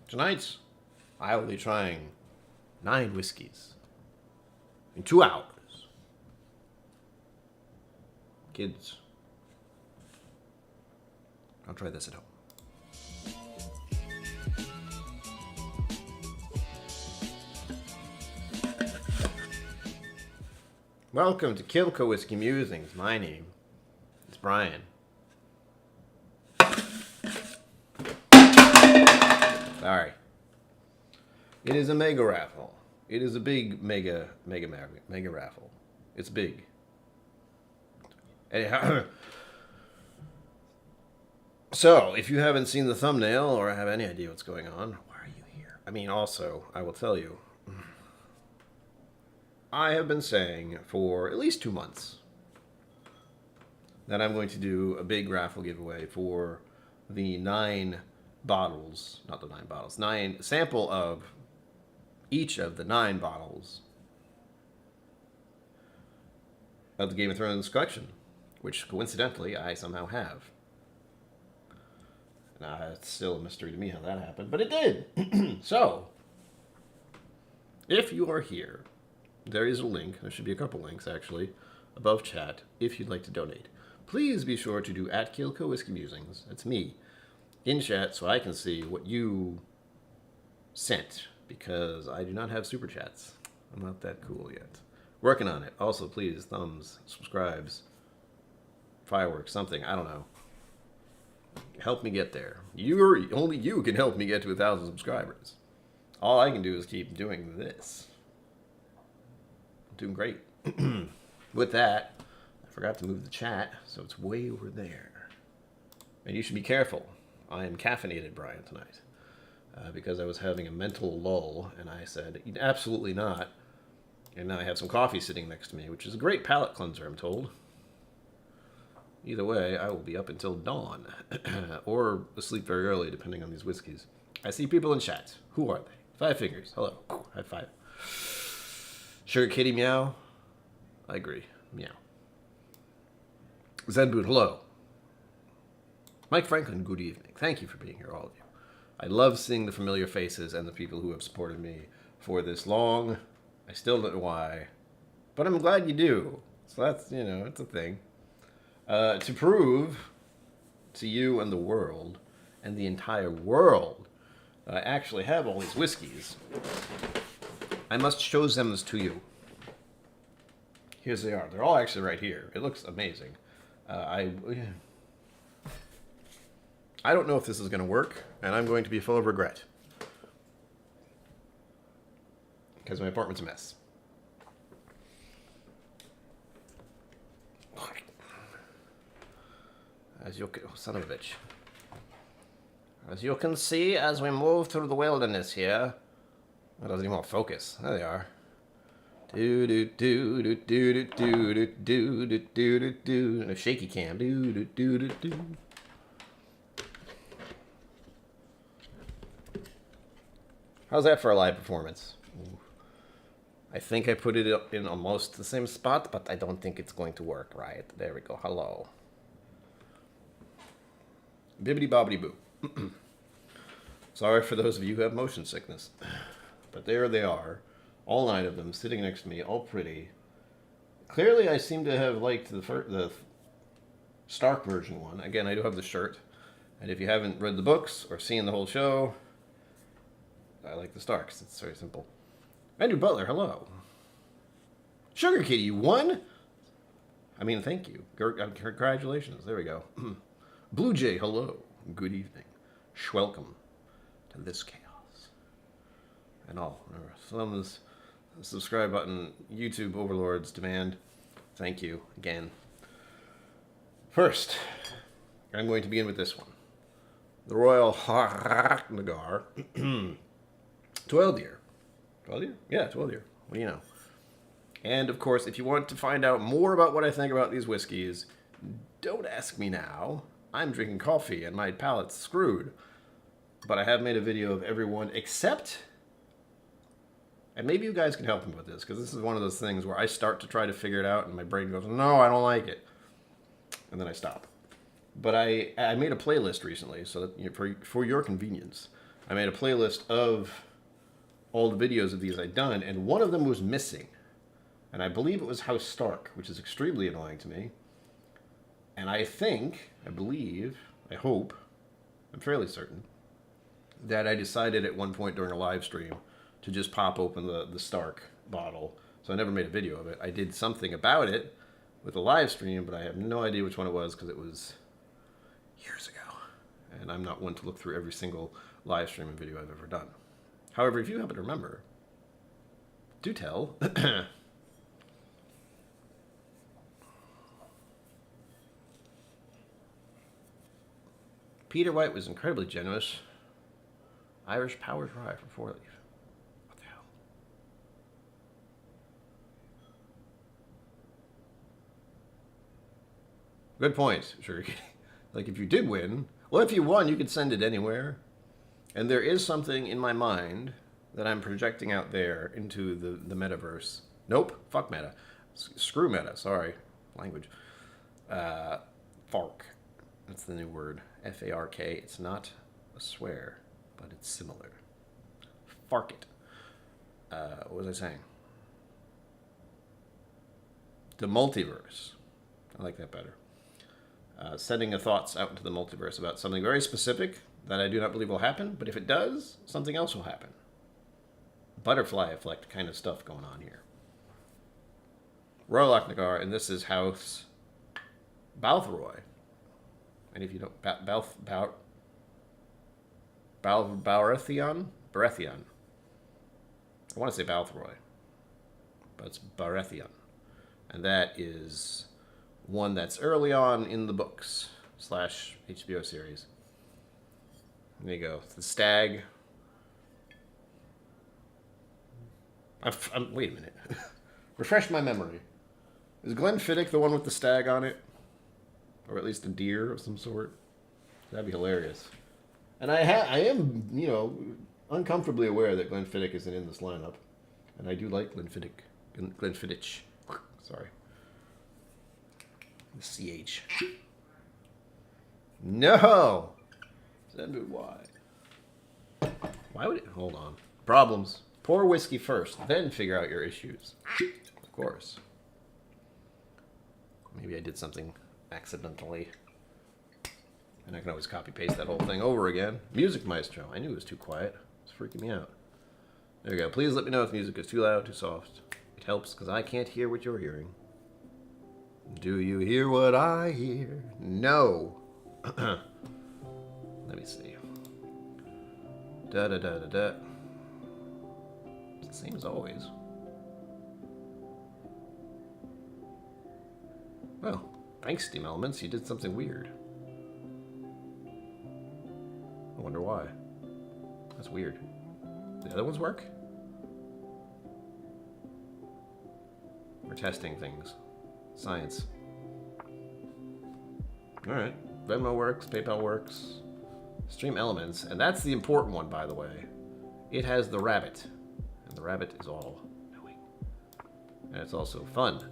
Tonight, I will be trying 9 whiskeys in 2 hours. Kids, don't try this at home. Welcome to KillCo Whiskey Musings. My name is Brian. Sorry. It is a mega raffle. It is a big mega raffle. It's big. Anyhow, so if you haven't seen the thumbnail or have any idea what's going on, why are you here? I mean, also, I will tell you, I have been saying for at least 2 months that I'm going to do a big raffle giveaway for the 9 bottles, not the 9 bottles, 9 sample of each of the 9 bottles of the Game of Thrones collection, which coincidentally I somehow have. Now, it's still a mystery to me how that happened, but it did. So, if you are here, there is a link, there should be a couple links actually, above chat, if you'd like to donate. Please be sure to do @KillCo Whiskey Musings, that's me, in chat so I can see what you sent, because I do not have super chats. I'm not that cool yet. Working on it. Also, please, thumbs, subscribes, fireworks, something, I don't know. Help me get there. Only you can help me get to 1,000 subscribers. All I can do is keep doing this. I'm doing great. With that, I forgot to move the chat, so it's way over there. And you should be careful. I am caffeinated, Brian, tonight. Because I was having a mental lull, and I said, absolutely not. And now I have some coffee sitting next to me, which is a great palate cleanser, I'm told. Either way, I will be up until dawn. Or asleep very early, depending on these whiskeys. I see people in chat. Who are they? 5 fingers. Hello. High five. Sugar Kitty, meow. I agree. Meow. Zen Boot, hello. Mike Franklin, good evening. Thank you for being here, all of you. I love seeing the familiar faces and the people who have supported me for this long. I still don't know why, but I'm glad you do. So that's, it's a thing. To prove to you and the world, and the entire world, that I actually have all these whiskeys, I must show them to you. Here they are. They're all actually right here. It looks amazing. I don't know if this is going to work, and I'm going to be full of regret. Because my apartment's a mess. Son of a bitch. As you can see, as we move through the wilderness here, that doesn't even want to focus. There they are. Do do do do do do do do do do do. And a shaky cam. Do do do do do. How's that for a live performance? Ooh. I think I put it in almost the same spot, but I don't think it's going to work right. There we go. Hello. Bibbidi bobbidi boo. Sorry for those of you who have motion sickness. But there they are. All 9 of them sitting next to me, all pretty. Clearly I seem to have liked the Stark version one. Again, I do have the shirt. And if you haven't read the books or seen the whole show, I like the Starks. It's very simple. Andrew Butler, hello. Sugar Kitty, you won? I mean, thank you. Congratulations. There we go. Blue Jay, hello. Good evening. Welcome to this chaos. And all. Thumbs, subscribe button, YouTube overlords demand. Thank you again. First, I'm going to begin with this one. The Royal Nagar. 12 year. 12 year? Yeah, 12 year. What do you know? And, of course, if you want to find out more about what I think about these whiskeys, don't ask me now. I'm drinking coffee and my palate's screwed. But I have made a video of every one except... And maybe you guys can help me with this, because this is one of those things where I start to try to figure it out and my brain goes, no, I don't like it. And then I stop. But I made a playlist recently, so that for your convenience, I made a playlist of all the videos of these I'd done, and one of them was missing. And I believe it was House Stark, which is extremely annoying to me. And I think, I believe, I hope, I'm fairly certain, that I decided at one point during a live stream to just pop open the Stark bottle. So I never made a video of it. I did something about it with a live stream, but I have no idea which one it was because it was years ago. And I'm not one to look through every single live streaming video I've ever done. However, if you happen to remember, do tell. Peter White was incredibly generous. Irish Power Rye for 4 leaf. What the hell? Good point, Sugar Kitty. Like, if you did win, well, if you won, you could send it anywhere. And there is something in my mind that I'm projecting out there into the metaverse. Nope, fuck meta. Screw meta, sorry. Language. Fark. That's the new word. F-A-R-K. It's not a swear, but it's similar. Fark it. What was I saying? The multiverse. I like that better. Sending the thoughts out into the multiverse about something very specific that I do not believe will happen, but if it does, something else will happen. Butterfly effect kind of stuff going on here. Royal Lochnagar, and this is House Balthroy. And if you don't, Baratheon? Baratheon. I want to say Balthroy, but it's Baratheon. And that is one that's early on in the books / HBO series. There you go. It's the stag. Wait a minute. Refresh my memory. Is Glenfiddich the one with the stag on it? Or at least a deer of some sort? That'd be hilarious. And I am, you know, uncomfortably aware that Glenfiddich isn't in this lineup. And I do like Glenfiddich. Sorry. The CH. No! Send it why? Why would it? Hold on. Problems. Pour whiskey first, then figure out your issues. Of course. Maybe I did something accidentally. And I can always copy-paste that whole thing over again. Music Maestro. I knew it was too quiet. It's freaking me out. There we go. Please let me know if music is too loud, too soft. It helps because I can't hear what you're hearing. Do you hear what I hear? No. Let me see. Da-da-da-da-da. It's the same as always. Well, thanks, Steam Elements. You did something weird. I wonder why. That's weird. The other ones work? We're testing things. Science. Alright. Venmo works, PayPal works. Stream Elements, and that's the important one, by the way. It has the rabbit. And the rabbit is all knowing. And it's also fun.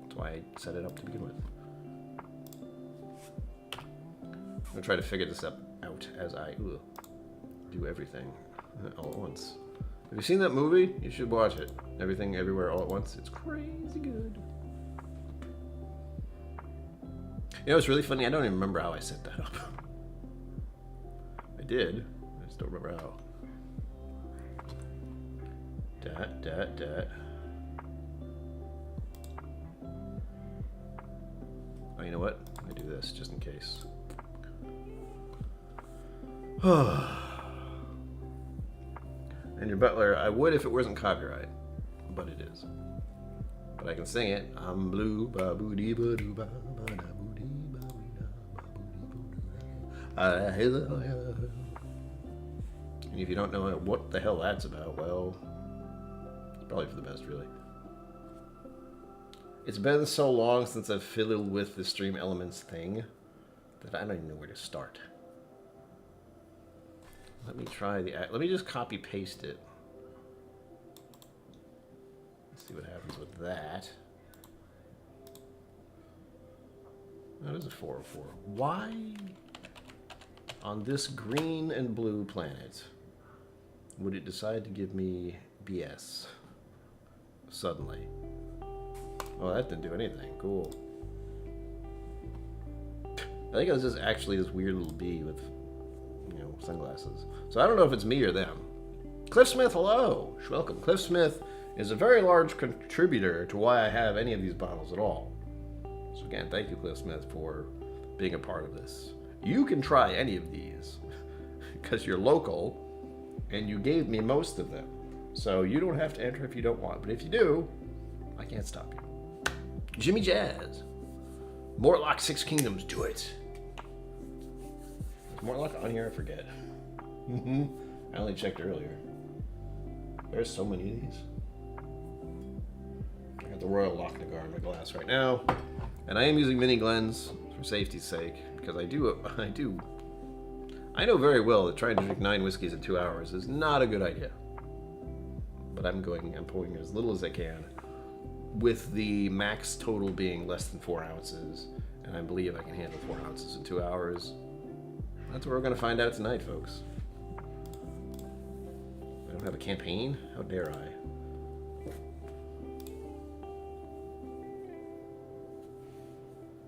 That's why I set it up to begin with. I'm going to try to figure this out as I do everything all at once. Have you seen that movie? You should watch it. Everything, Everywhere, All at Once. It's crazy good. You know, it's really funny. I don't even remember how I set that up. I did. I just don't remember how. Oh, you know what? Let me do this just in case. And your butler, I would if it wasn't copyright, but it is. But I can sing it. I'm blue, ba boo dee ba doo ba ba da boo dee ba wee da ba boo dee boo doo da. And if you don't know what the hell that's about, well, it's probably for the best, really. It's been so long since I've fiddled with the Stream Elements thing that I don't even know where to start. Let me try let me just copy paste it. Let's see what happens with that. That is a 404. Why? on this green and blue planet, would it decide to give me BS suddenly? Oh, that didn't do anything. Cool. I think it was just actually this weird little bee with, sunglasses. So I don't know if it's me or them. Cliff Smith, hello. Welcome. Cliff Smith is a very large contributor to why I have any of these bottles at all. So again, thank you, Cliff Smith, for being a part of this. You can try any of these because you're local and you gave me most of them. So you don't have to enter if you don't want. But if you do, I can't stop you. Jimmy Jazz. Mortlock Six Kingdoms, do it. Is Mortlock on here? I forget. I only checked earlier. There's so many of these. I got the Royal Lochnagar in my glass right now. And I am using mini Glens for safety's sake, because I know very well that trying to drink 9 whiskeys in 2 hours is not a good idea. But I'm pouring as little as I can, with the max total being less than 4 ounces, and I believe I can handle 4 ounces in 2 hours. That's what we're going to find out tonight, folks. I don't have a campaign? How dare I?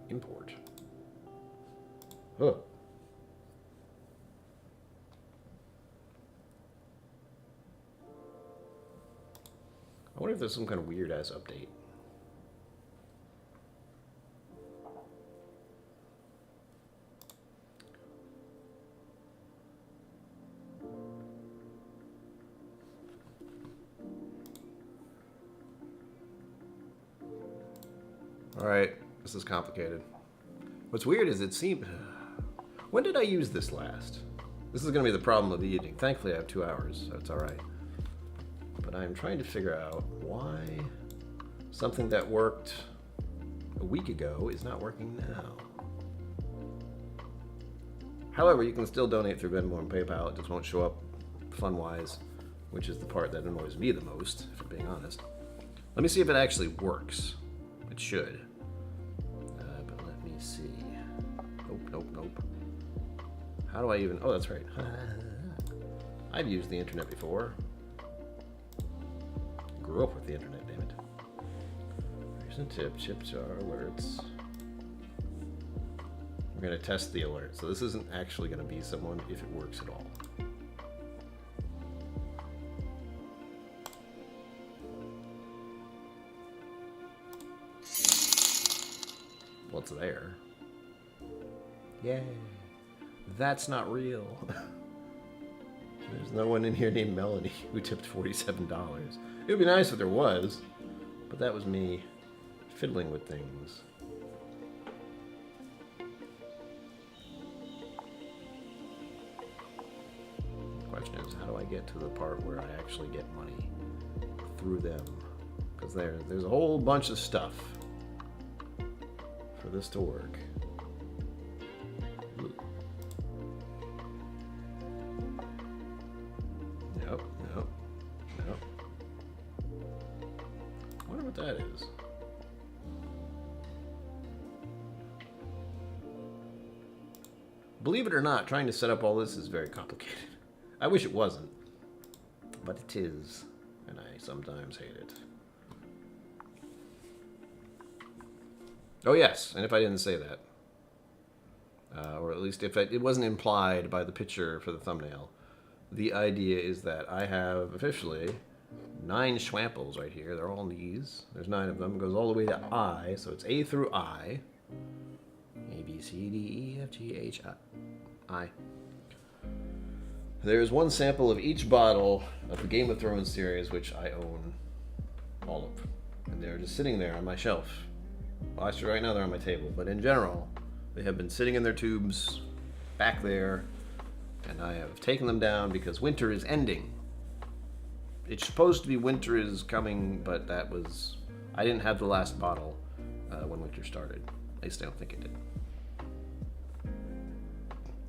Import. Oh. I wonder if there's some kind of weird-ass update. Alright, this is complicated. What's weird is it seemed... When did I use this last? This is going to be the problem of the evening. Thankfully I have 2 hours, so it's alright. But I'm trying to figure out why something that worked a week ago is not working now. However, you can still donate through Venmo and PayPal. It just won't show up fun-wise, which is the part that annoys me the most, if I'm being honest. Let me see if it actually works. It should. But let me see. Nope. How do I even... Oh, that's right. I've used the internet before. Grew up with the internet, damn it. Here's a tip. Chips are alerts. We're going to test the alert. So this isn't actually going to be someone if it works at all. What's there? Yay. That's not real. There's no one in here named Melody who tipped $47. It would be nice if there was, but that was me fiddling with things. The question is, how do I get to the part where I actually get money through them? Because there's a whole bunch of stuff for this to work. Nope. I wonder what that is. Believe it or not, trying to set up all this is very complicated. I wish it wasn't, but it is, and I sometimes hate it. Oh yes, and if I didn't say that, or at least if it wasn't implied by the picture for the thumbnail, the idea is that I have officially 9 schwamples right here. They're all these. There's 9 of them. It goes all the way to I, so it's A through I. A, B, C, D, E, F, G, H, I. There's 1 sample of each bottle of the Game of Thrones series, which I own all of. And they're just sitting there on my shelf. Well, actually, right now they're on my table, but in general, they have been sitting in their tubes back there, and I have taken them down because winter is ending. It's supposed to be winter is coming, but that was... I didn't have the last bottle when winter started. At least I don't think it did.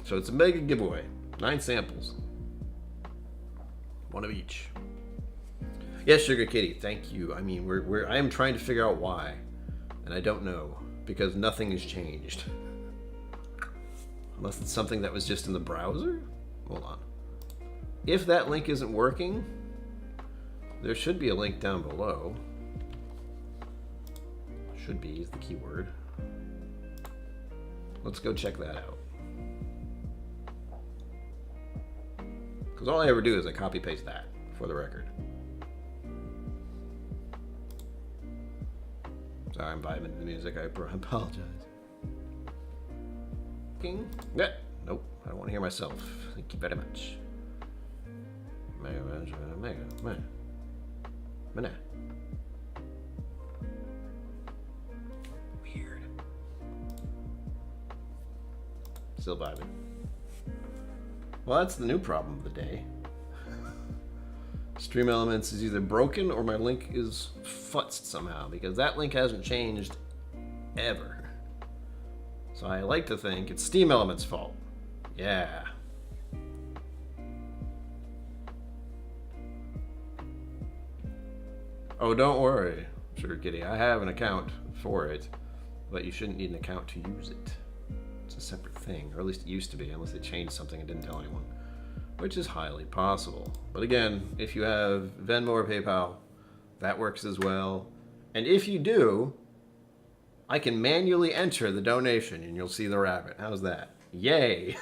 So it's a mega giveaway. 9 samples. 1 of each. Yes, Sugar Kitty, thank you. I mean, I am trying to figure out why. And I don't know, because nothing has changed. Unless it's something that was just in the browser? Hold on. If that link isn't working, there should be a link down below. Should be is the keyword. Let's go check that out. Because all I ever do is I copy paste that, for the record. Sorry, I'm vibing to the music. I apologize. King? Yeah. Nope. I don't want to hear myself. Thank you very much. Weird. Still vibing. Well, that's the new problem of the day. Stream Elements is either broken or my link is futzed somehow, because that link hasn't changed ever. So I like to think it's Steam Elements' fault. Yeah. Oh, don't worry, Sugar Kitty. I have an account for it, but you shouldn't need an account to use it. It's a separate thing, or at least it used to be, unless they changed something and didn't tell anyone, which is highly possible. But again, if you have Venmo or PayPal, that works as well. And if you do, I can manually enter the donation and you'll see the rabbit. How's that? Yay!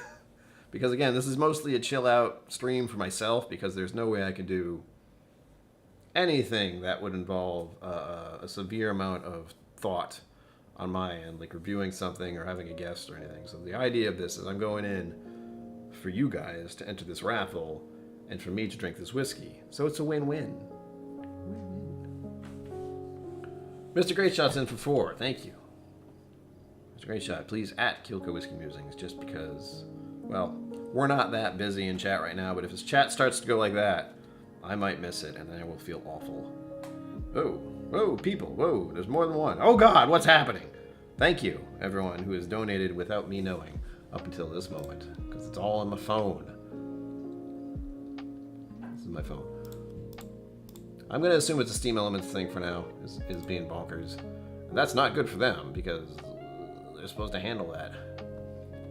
Because again, this is mostly a chill out stream for myself, because there's no way I could do anything that would involve a severe amount of thought on my end, like reviewing something or having a guest or anything. So the idea of this is I'm going in for you guys to enter this raffle and for me to drink this whiskey. So it's a win-win. Mr. Great Shot's in for 4. Thank you. Mr. Great Shot, please at KillCo Whiskey Musings, just because, well, we're not that busy in chat right now, but if his chat starts to go like that, I might miss it, and then I will feel awful. Oh, whoa, people, whoa, there's more than one. Oh God, what's happening? Thank you, everyone who has donated without me knowing up until this moment, because it's all on my phone. This is my phone. I'm going to assume it's a Steam Elements thing for now, is being bonkers. And that's not good for them, because they're supposed to handle that.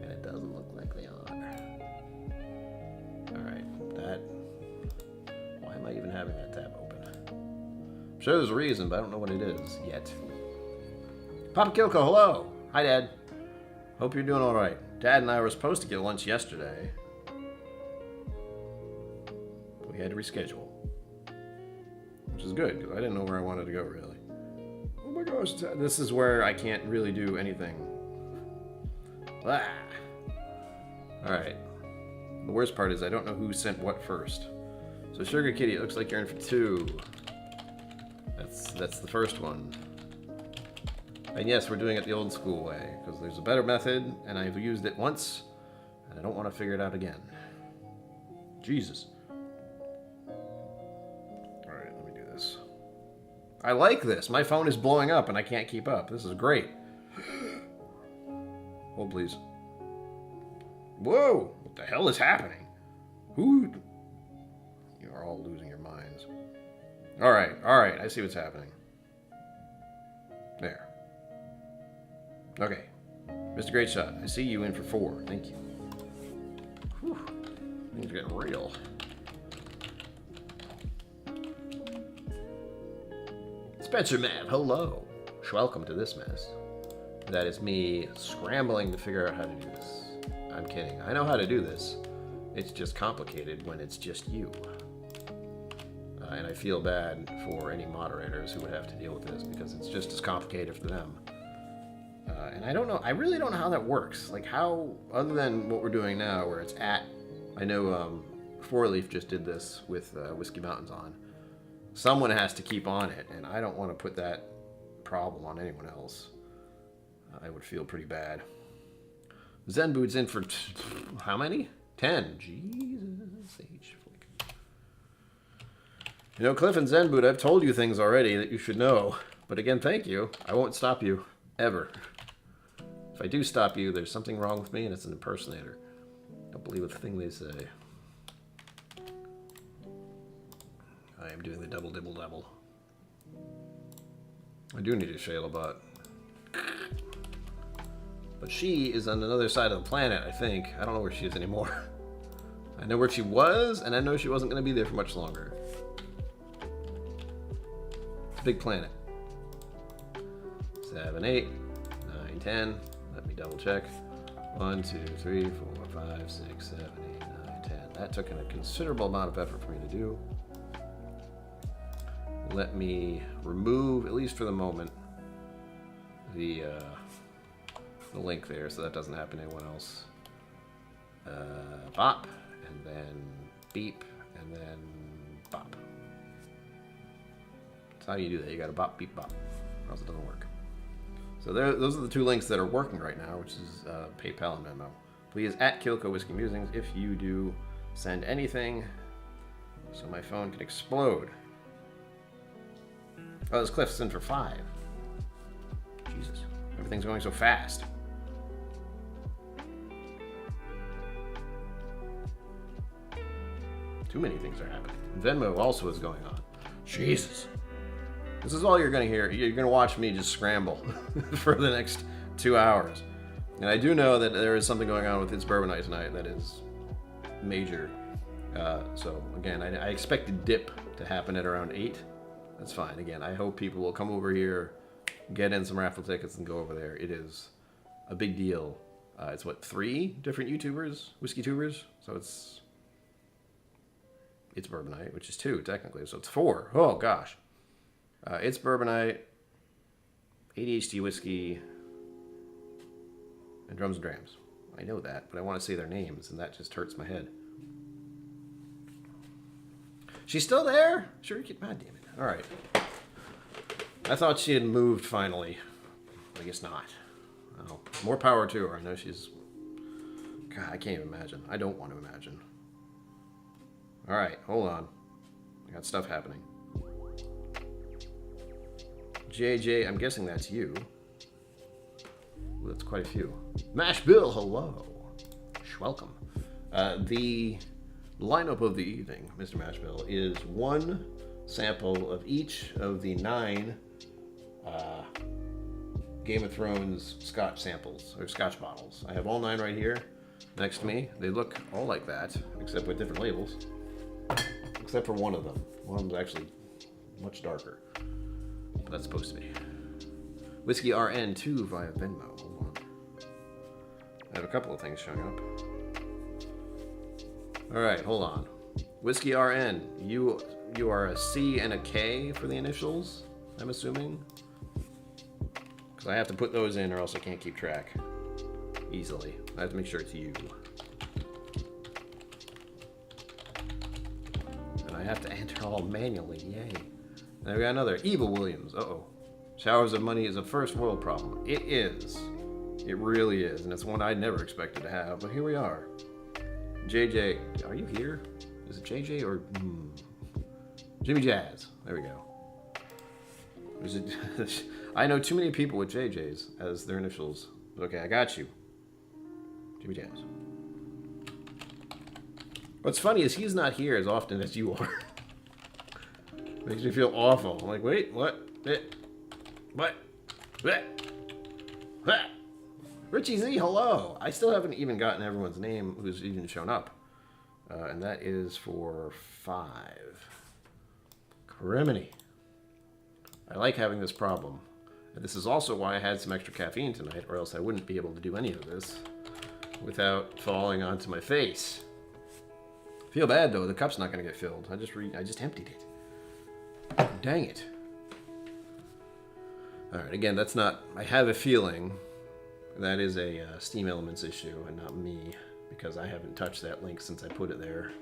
And it doesn't look like they are. Alright, that... Why am I even having that tab open? I'm sure there's a reason, but I don't know what it is yet. Papa KillCo, hello! Hi, Dad. Hope you're doing alright. Dad and I were supposed to get lunch yesterday. We had to reschedule. Which is good, because I didn't know where I wanted to go, really. Oh my gosh, this is where I can't really do anything. Ah. Alright. The worst part is I don't know who sent what first. So Sugar Kitty, it looks like you're in for 2. That's the first one. And yes, we're doing it the old school way, because there's a better method, and I've used it once, and I don't want to figure it out again. Jesus. Alright, let me do this. I like this. My phone is blowing up, and I can't keep up. This is great. Hold, please. Whoa! What the hell is happening? Who... You are all losing your minds. Alright, I see what's happening. There. Okay. Mr. Great Shot, I see you in for 4. Thank you. Whew. Things are getting real. Spencer Mav, hello. Welcome to this mess. That is me scrambling to figure out how to do this. I'm kidding. I know how to do this. It's just complicated when it's just you. And I feel bad for any moderators who would have to deal with this, because it's just as complicated for them. And I don't know, I really don't know how that works. Like how, other than what we're doing now, where it's at, I know Four Leaf just did this with Whiskey Mountains on. Someone has to keep on it, and I don't want to put that problem on anyone else. I would feel pretty bad. Zen Boot's in for how many? 10. Jesus H. You know, Cliff and Zen Boot, I've told you things already that you should know. But again, thank you. I won't stop you. Ever. If I do stop you, there's something wrong with me, and it's an impersonator. Don't believe a thing they say. I am doing the double dibble double. I do need a Shayla bot. But she is on another side of the planet, I think. I don't know where she is anymore. I know where she was, and I know she wasn't going to be there for much longer. It's a big planet. 7, 8, 9, 10. Let me double check. 1, 2, 3, 4, 5, 6, 7, 8, 9, 10. That took a considerable amount of effort for me to do. Let me remove, at least for the moment, the link there, so that doesn't happen to anyone else. Bop, and then beep, and then bop. That's how you do that. You gotta bop, beep, bop, or else it doesn't work. So those are the 2 links that are working right now, which is PayPal and Venmo. Please, at KillCo Whiskey Musings, if you do send anything, so my phone can explode. Oh, this Cliff's in for 5. Jesus, everything's going so fast. Too many things are happening. Venmo also is going on. Jesus. This is all you're going to hear. You're going to watch me just scramble for the next 2 hours. And I do know that there is something going on with It's Bourbon Night tonight that is major. So, again, I expect a dip to happen at around 8. That's fine. Again, I hope people will come over here, get in some raffle tickets, and go over there. It is a big deal. It's, what, 3 different YouTubers? Whiskey tubers? So it's Bourbon Night, which is 2, technically. So it's 4. Oh, gosh. It's Bourbon Night, ADHD Whiskey, and Drums and Drams. I know that, but I want to say their names, and that just hurts my head. She's still there? Sure, God damn it. All right. I thought she had moved finally. I guess not. Oh, more power to her. I know she's... God, I can't even imagine. I don't want to imagine. All right, hold on. I got stuff happening. JJ, I'm guessing that's you. Ooh, that's quite a few. Mash Bill, hello. Welcome. The lineup of the evening, Mr. Mash Bill, is 1 sample of each of the 9 Game of Thrones Scotch samples, or Scotch bottles. I have all 9 right here next to me. They look all like that, except with different labels. Except for one of them. One of them's actually much darker. But that's supposed to be. Whiskey RN2 via Venmo. Hold on. I have a couple of things showing up. Alright, hold on. Whiskey RN, you are a C and a K for the initials, I'm assuming? Because I have to put those in or else I can't keep track easily. I have to make sure it's you. And I have to enter all manually, yay. Now we got another, Evil Williams, uh-oh. Showers of money is a first world problem. It is. It really is, and it's one I never expected to have, but here we are. JJ, are you here? Is it JJ or Jimmy Jazz? There we go. Is it? I know too many people with JJs as their initials. Okay, I got you. Jimmy Jazz. What's funny is he's not here as often as you are. Makes me feel awful. I'm like, wait, what? What? What? Richie Z, hello. I still haven't even gotten everyone's name who's even shown up. And that is for 5. Criminy. I like having this problem. And this is also why I had some extra caffeine tonight, or else I wouldn't be able to do any of this without falling onto my face. Feel bad though, the cup's not going to get filled. I just emptied it. Dang it. Alright, again, that's not... I have a feeling that is a Steam Elements issue and not me, because I haven't touched that link since I put it there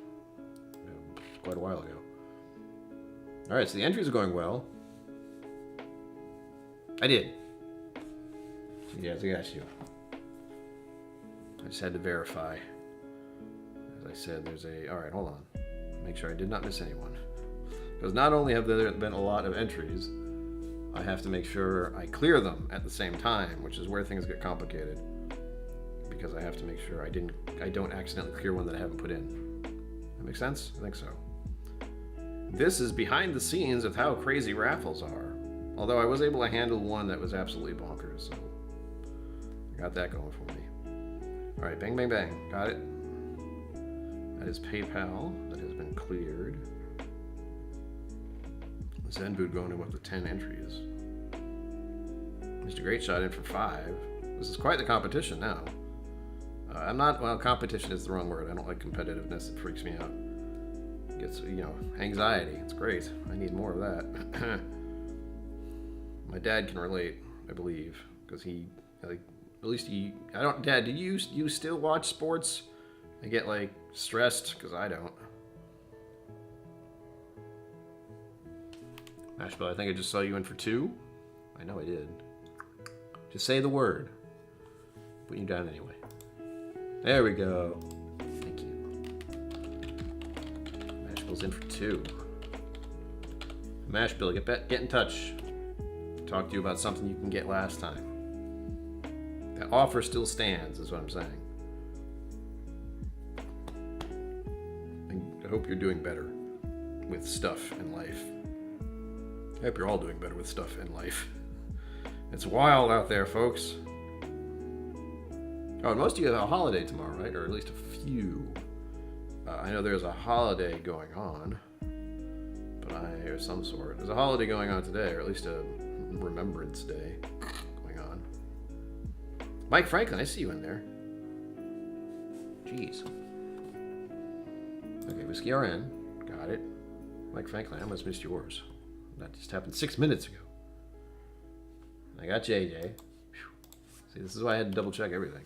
quite a while ago. Alright, so the entries are going well. I did. Yes, I got you. I just had to verify. As I said, there's a... Alright, hold on. Make sure I did not miss anyone. Because not only have there been a lot of entries, I have to make sure I clear them at the same time, which is where things get complicated. Because I have to make sure I don't accidentally clear one that I haven't put in. That makes sense? I think so. This is behind the scenes of how crazy raffles are. Although I was able to handle one that was absolutely bonkers, so I Got that going for me. All right, bang, bang, bang. Got it. That is PayPal. That has been cleared. Zenboot going in with the 10 entries. Mr. Great Shot in for 5. This is quite the competition now. I'm not, well, competition is the wrong word. I don't like competitiveness. It freaks me out. It gets, you know, anxiety. It's great. I need more of that. My dad can relate, I believe, because he, like, at least he, I don't, Dad, do you still watch sports? I get, like, stressed, because I don't. Ashbill, I think I just saw you in for 2. I know I did. Just say the word. Put you down anyway. There we go. Thank you. Mashbill's in for 2. Mashbill, get in touch. Talk to you about something you can get last time. That offer still stands, is what I'm saying. I hope you're doing better with stuff in life. I hope you're all doing better with stuff in life. It's wild out there, folks. Oh, and most of you have a holiday tomorrow, right? Or at least a few. I know there's a holiday going on, or some sort. There's a holiday going on today, or at least a Remembrance Day going on. Mike Franklin, I see you in there. Jeez. Okay, Whiskey RN. Got it. Mike Franklin, I almost missed yours. That just happened 6 minutes ago. I got JJ. Whew. See, this is why I had to double check everything.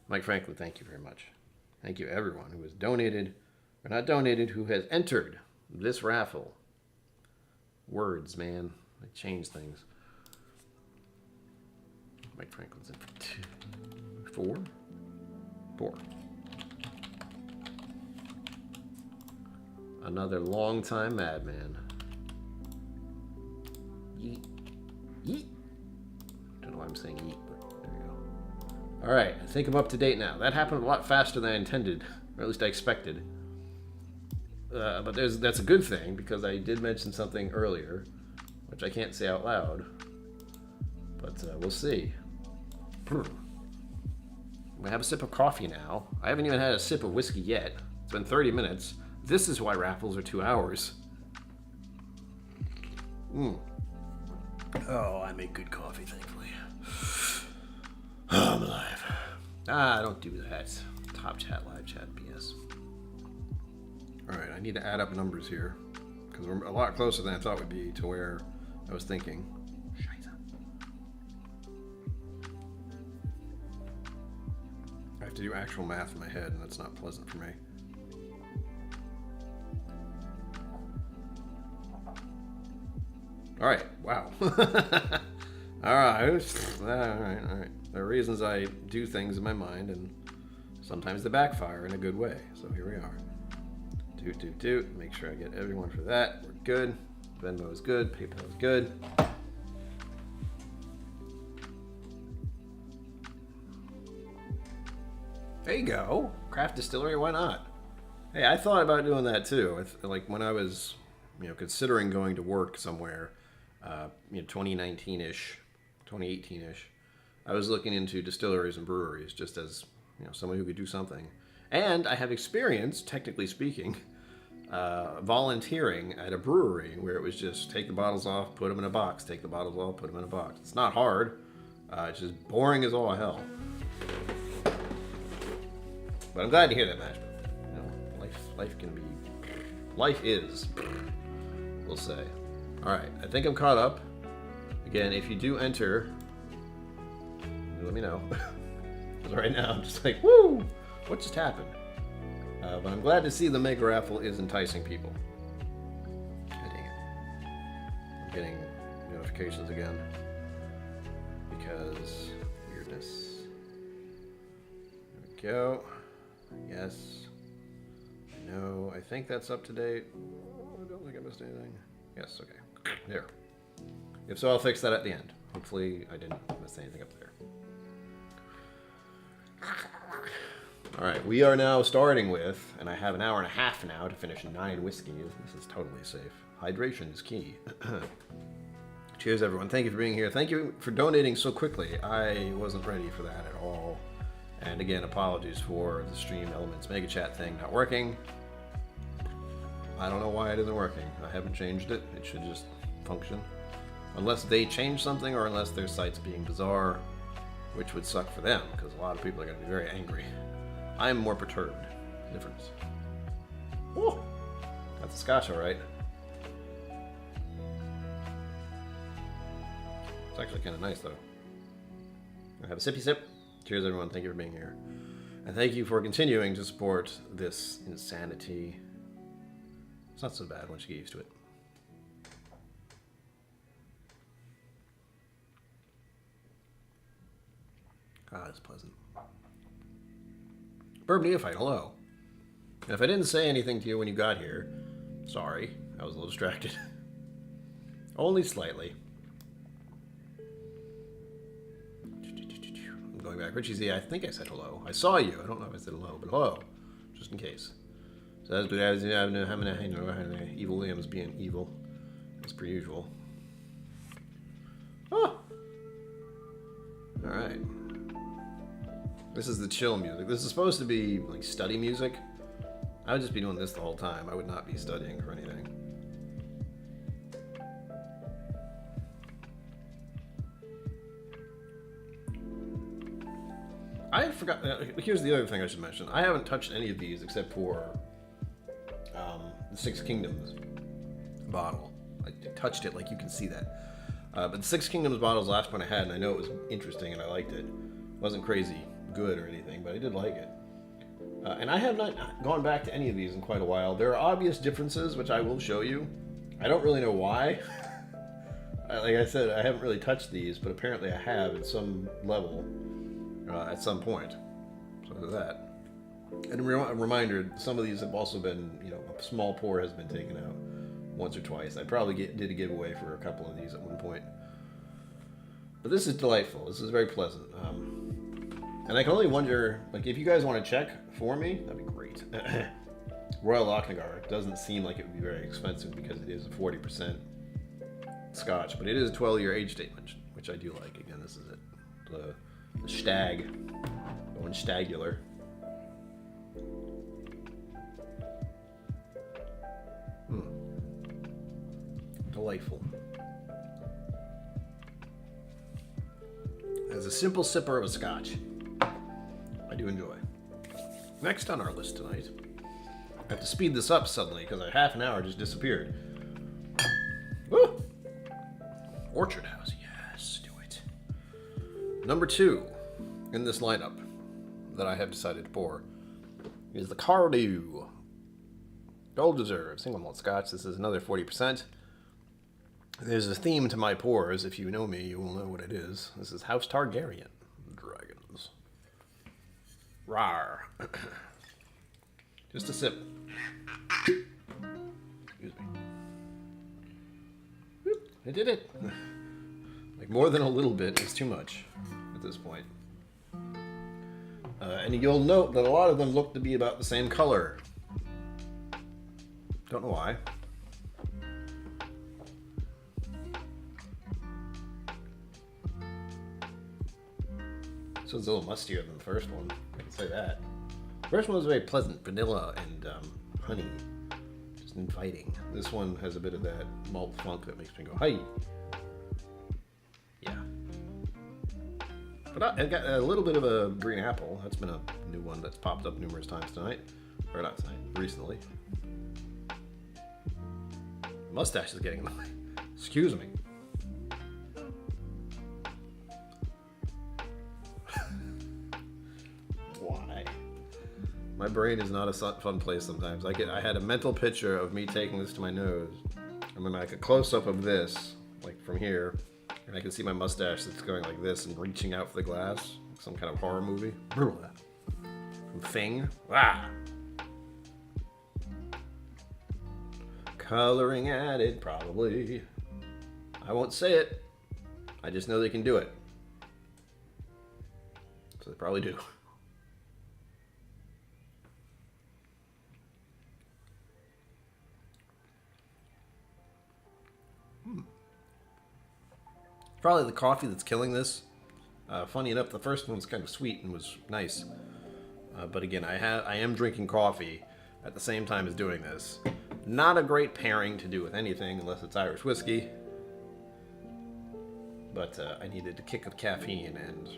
Mike Franklin, thank you very much. Thank you everyone who has donated, or not donated, who has entered this raffle. Words, man. They change things. Mike Franklin's in for 4. 4. Another long-time madman. Yeet. Yeet. Don't know why I'm saying yeet, but there you go. Alright, I think I'm up to date now. That happened a lot faster than I intended, or at least I expected. But that's a good thing, because I did mention something earlier, which I can't say out loud. But we'll see. I'm gonna have a sip of coffee now. I haven't even had a sip of whiskey yet. It's been 30 minutes. This is why raffles are 2 hours. Oh, I make good coffee, thankfully. Oh, I'm alive. Don't do that. Top chat, live chat, BS. Alright, I need to add up numbers here, because we're a lot closer than I thought we'd be to where I was thinking. Scheiße. I have to do actual math in my head, and that's not pleasant for me. Alright, wow. Alright. There are reasons I do things in my mind, and sometimes they backfire in a good way. So here we are. Toot. Make sure I get everyone for that. We're good. Venmo is good. PayPal is good. There you go. Craft distillery, why not? Hey, I thought about doing that too. Like when I was, considering going to work somewhere, 2019-ish, 2018-ish, I was looking into distilleries and breweries just as, someone who could do something. And I have experience, technically speaking, volunteering at a brewery where it was just take the bottles off, put them in a box, take the bottles off, put them in a box. It's not hard. It's just boring as all hell. But I'm glad to hear that, Mashbill. Life is, we'll say. Alright, I think I'm caught up. Again, if you do enter, let me know. Because right now I'm just like, woo! What just happened? But I'm glad to see the Mega Raffle is enticing people. God dang it. I'm getting notifications again. Because weirdness. There we go. Yes. No, I think that's up to date. Oh, I don't think I missed anything. Yes, okay. There. If so, I'll fix that at the end. Hopefully I didn't miss anything up there. Alright, we are now starting with, and I have an hour and a half now to finish 9 whiskeys. This is totally safe. Hydration is key. Cheers, everyone. Thank you for being here. Thank you for donating so quickly. I wasn't ready for that at all. And again, apologies for the Stream Elements Mega Chat thing not working. I don't know why it isn't working. I haven't changed it. It should just function. Unless they change something or unless their site's being bizarre, which would suck for them because a lot of people are going to be very angry. I am more perturbed. Difference. Woo! That's a Scotch, all right. It's actually kind of nice, though. I have a sippy sip. Cheers, everyone. Thank you for being here. And thank you for continuing to support this insanity. It's not so bad once you get used to it. Ah, it's pleasant. Bourbon Neophyte, hello. And if I didn't say anything to you when you got here, sorry. I was a little distracted. Only slightly. I'm going back. Richie Z, I think I said hello. I saw you. I don't know if I said hello, but hello. Just in case. So that's Evil Williams being evil. As per usual. Oh! Alright. This is the chill music. This is supposed to be like study music. I would just be doing this the whole time. I would not be studying for anything. I forgot. Here's the other thing I should mention. I haven't touched any of these except for the Six Kingdoms bottle. I touched it, like you can see that. But the Six Kingdoms bottle is the last one I had, and I know it was interesting and I liked it. It wasn't crazy good or anything, but I did like it. And I have not gone back to any of these in quite a while. There are obvious differences, which I will show you. I don't really know why. Like I said, I haven't really touched these, but apparently I have at some level at some point. So there's that. And a reminder, some of these have also been, you know, a small pour has been taken out once or twice. I probably did a giveaway for a couple of these at one point. But this is delightful. This is very pleasant. And I can only wonder, like, if you guys want to check for me, that'd be great. Royal Lochnagar doesn't seem like it would be very expensive because it is a 40% Scotch, but it is a 12-year age statement, which I do like. Again, this is it. The stag. Going stagular. Delightful. As a simple sipper of a Scotch, I do enjoy. Next on our list tonight, I have to speed this up suddenly because a half an hour just disappeared. Woo! Orchard House, yes, do it. Number 2 in this lineup that I have decided to pour is the Cardew Gold Reserve Single Malt Scotch. This is another 40%. There's a theme to my pours. If you know me, you will know what it is. This is House Targaryen Dragons. Rawr. Just a sip. Excuse me. Whoop, I did it. Like more than a little bit is too much at this point. And you'll note that a lot of them look to be about the same color. Don't know why. This one's a little mustier than the first one. I can say that. The first one was very pleasant, vanilla and honey, just inviting. This one has a bit of that malt funk that makes me go, "Hey." Yeah. But I got a little bit of a green apple. That's been a new one that's popped up numerous times tonight, or not tonight, recently. Mustache is getting in the way. Excuse me. Why? My brain is not a fun place sometimes. I had a mental picture of me taking this to my nose, and then like a close-up of this, like from here, and I can see my mustache that's going like this and reaching out for the glass, like some kind of horror movie. Some thing. Ah! Coloring added, probably. I won't say it. I just know they can do it. So they probably do. Probably the coffee that's killing this. Funny enough, the first one was kind of sweet and was nice. But again, I am drinking coffee at the same time as doing this. Not a great pairing to do with anything unless it's Irish whiskey. But I needed a kick of caffeine and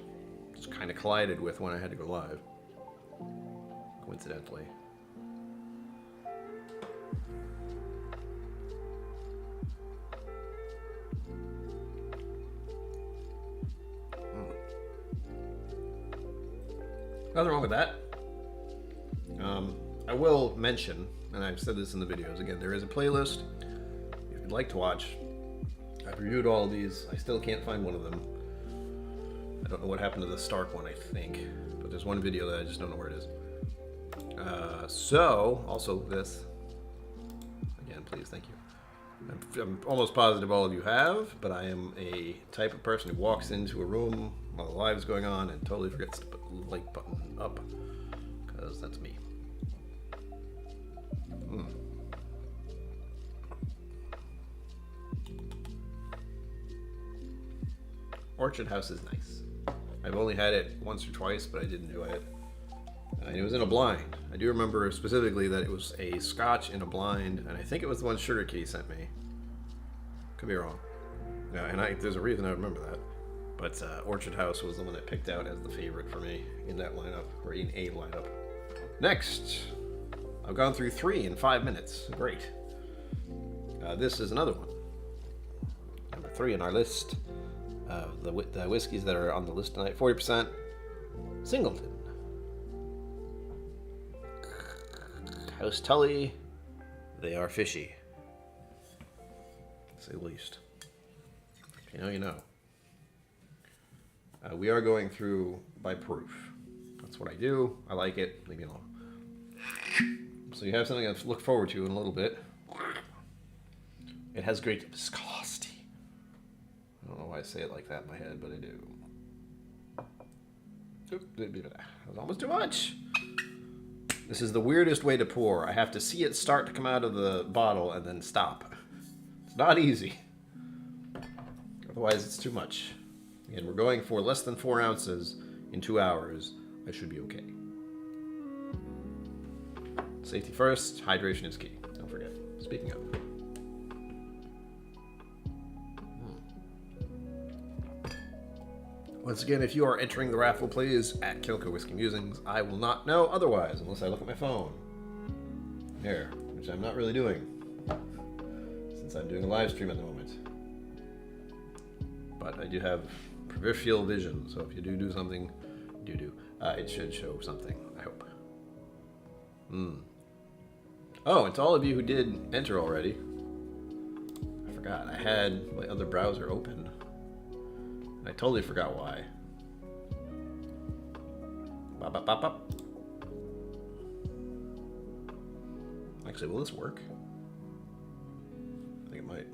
just kind of collided with when I had to go live. Coincidentally. Nothing wrong with that. I will mention, and I've said this in the videos, again, there is a playlist if you'd like to watch. I've reviewed all of these. I still can't find one of them. I don't know what happened to the Stark one, I think. But there's one video that I just don't know where it is. Also this. Again, please, thank you. I'm almost positive all of you have, but I am a type of person who walks into a room while the live's going on and totally forgets to put the like button up. Because that's me. Orchard House is nice. I've only had it once or twice, but I did enjoy it. It was in a blind. I do remember specifically that it was a Scotch in a blind, and I think it was the one Sugar Kitty sent me. Could be wrong. Yeah, and there's a reason I remember that. But Orchard House was the one that picked out as the favorite for me in that lineup, or in a lineup. Next, I've gone through 3 in 5 minutes. Great. This is another one. Number 3 on our list. The whiskeys that are on the list tonight. 40%. Singleton. House Tully. They are fishy. To say the least. If you know, you know. We are going through by proof. That's what I do. I like it. Leave me alone. So you have something to look forward to in a little bit. It has great viscosity. I don't know why I say it like that in my head, but I do. That was almost too much. This is the weirdest way to pour. I have to see it start to come out of the bottle and then stop. It's not easy. Otherwise, it's too much. Again, we're going for less than 4 ounces in 2 hours. I should be okay. Safety first, hydration is key. Don't forget. Speaking of. Once again, if you are entering the raffle, please, at KillCo Whiskey Musings. I will not know otherwise unless I look at my phone. Here, which I'm not really doing, since I'm doing a live stream at the moment. But I do have peripheral vision, so if you do something, it should show something, I hope. Oh, and to all of you who did enter already, I forgot, I had my other browser open. I totally forgot why. Bop, bop, bop, bop. Actually, will this work? I think it might.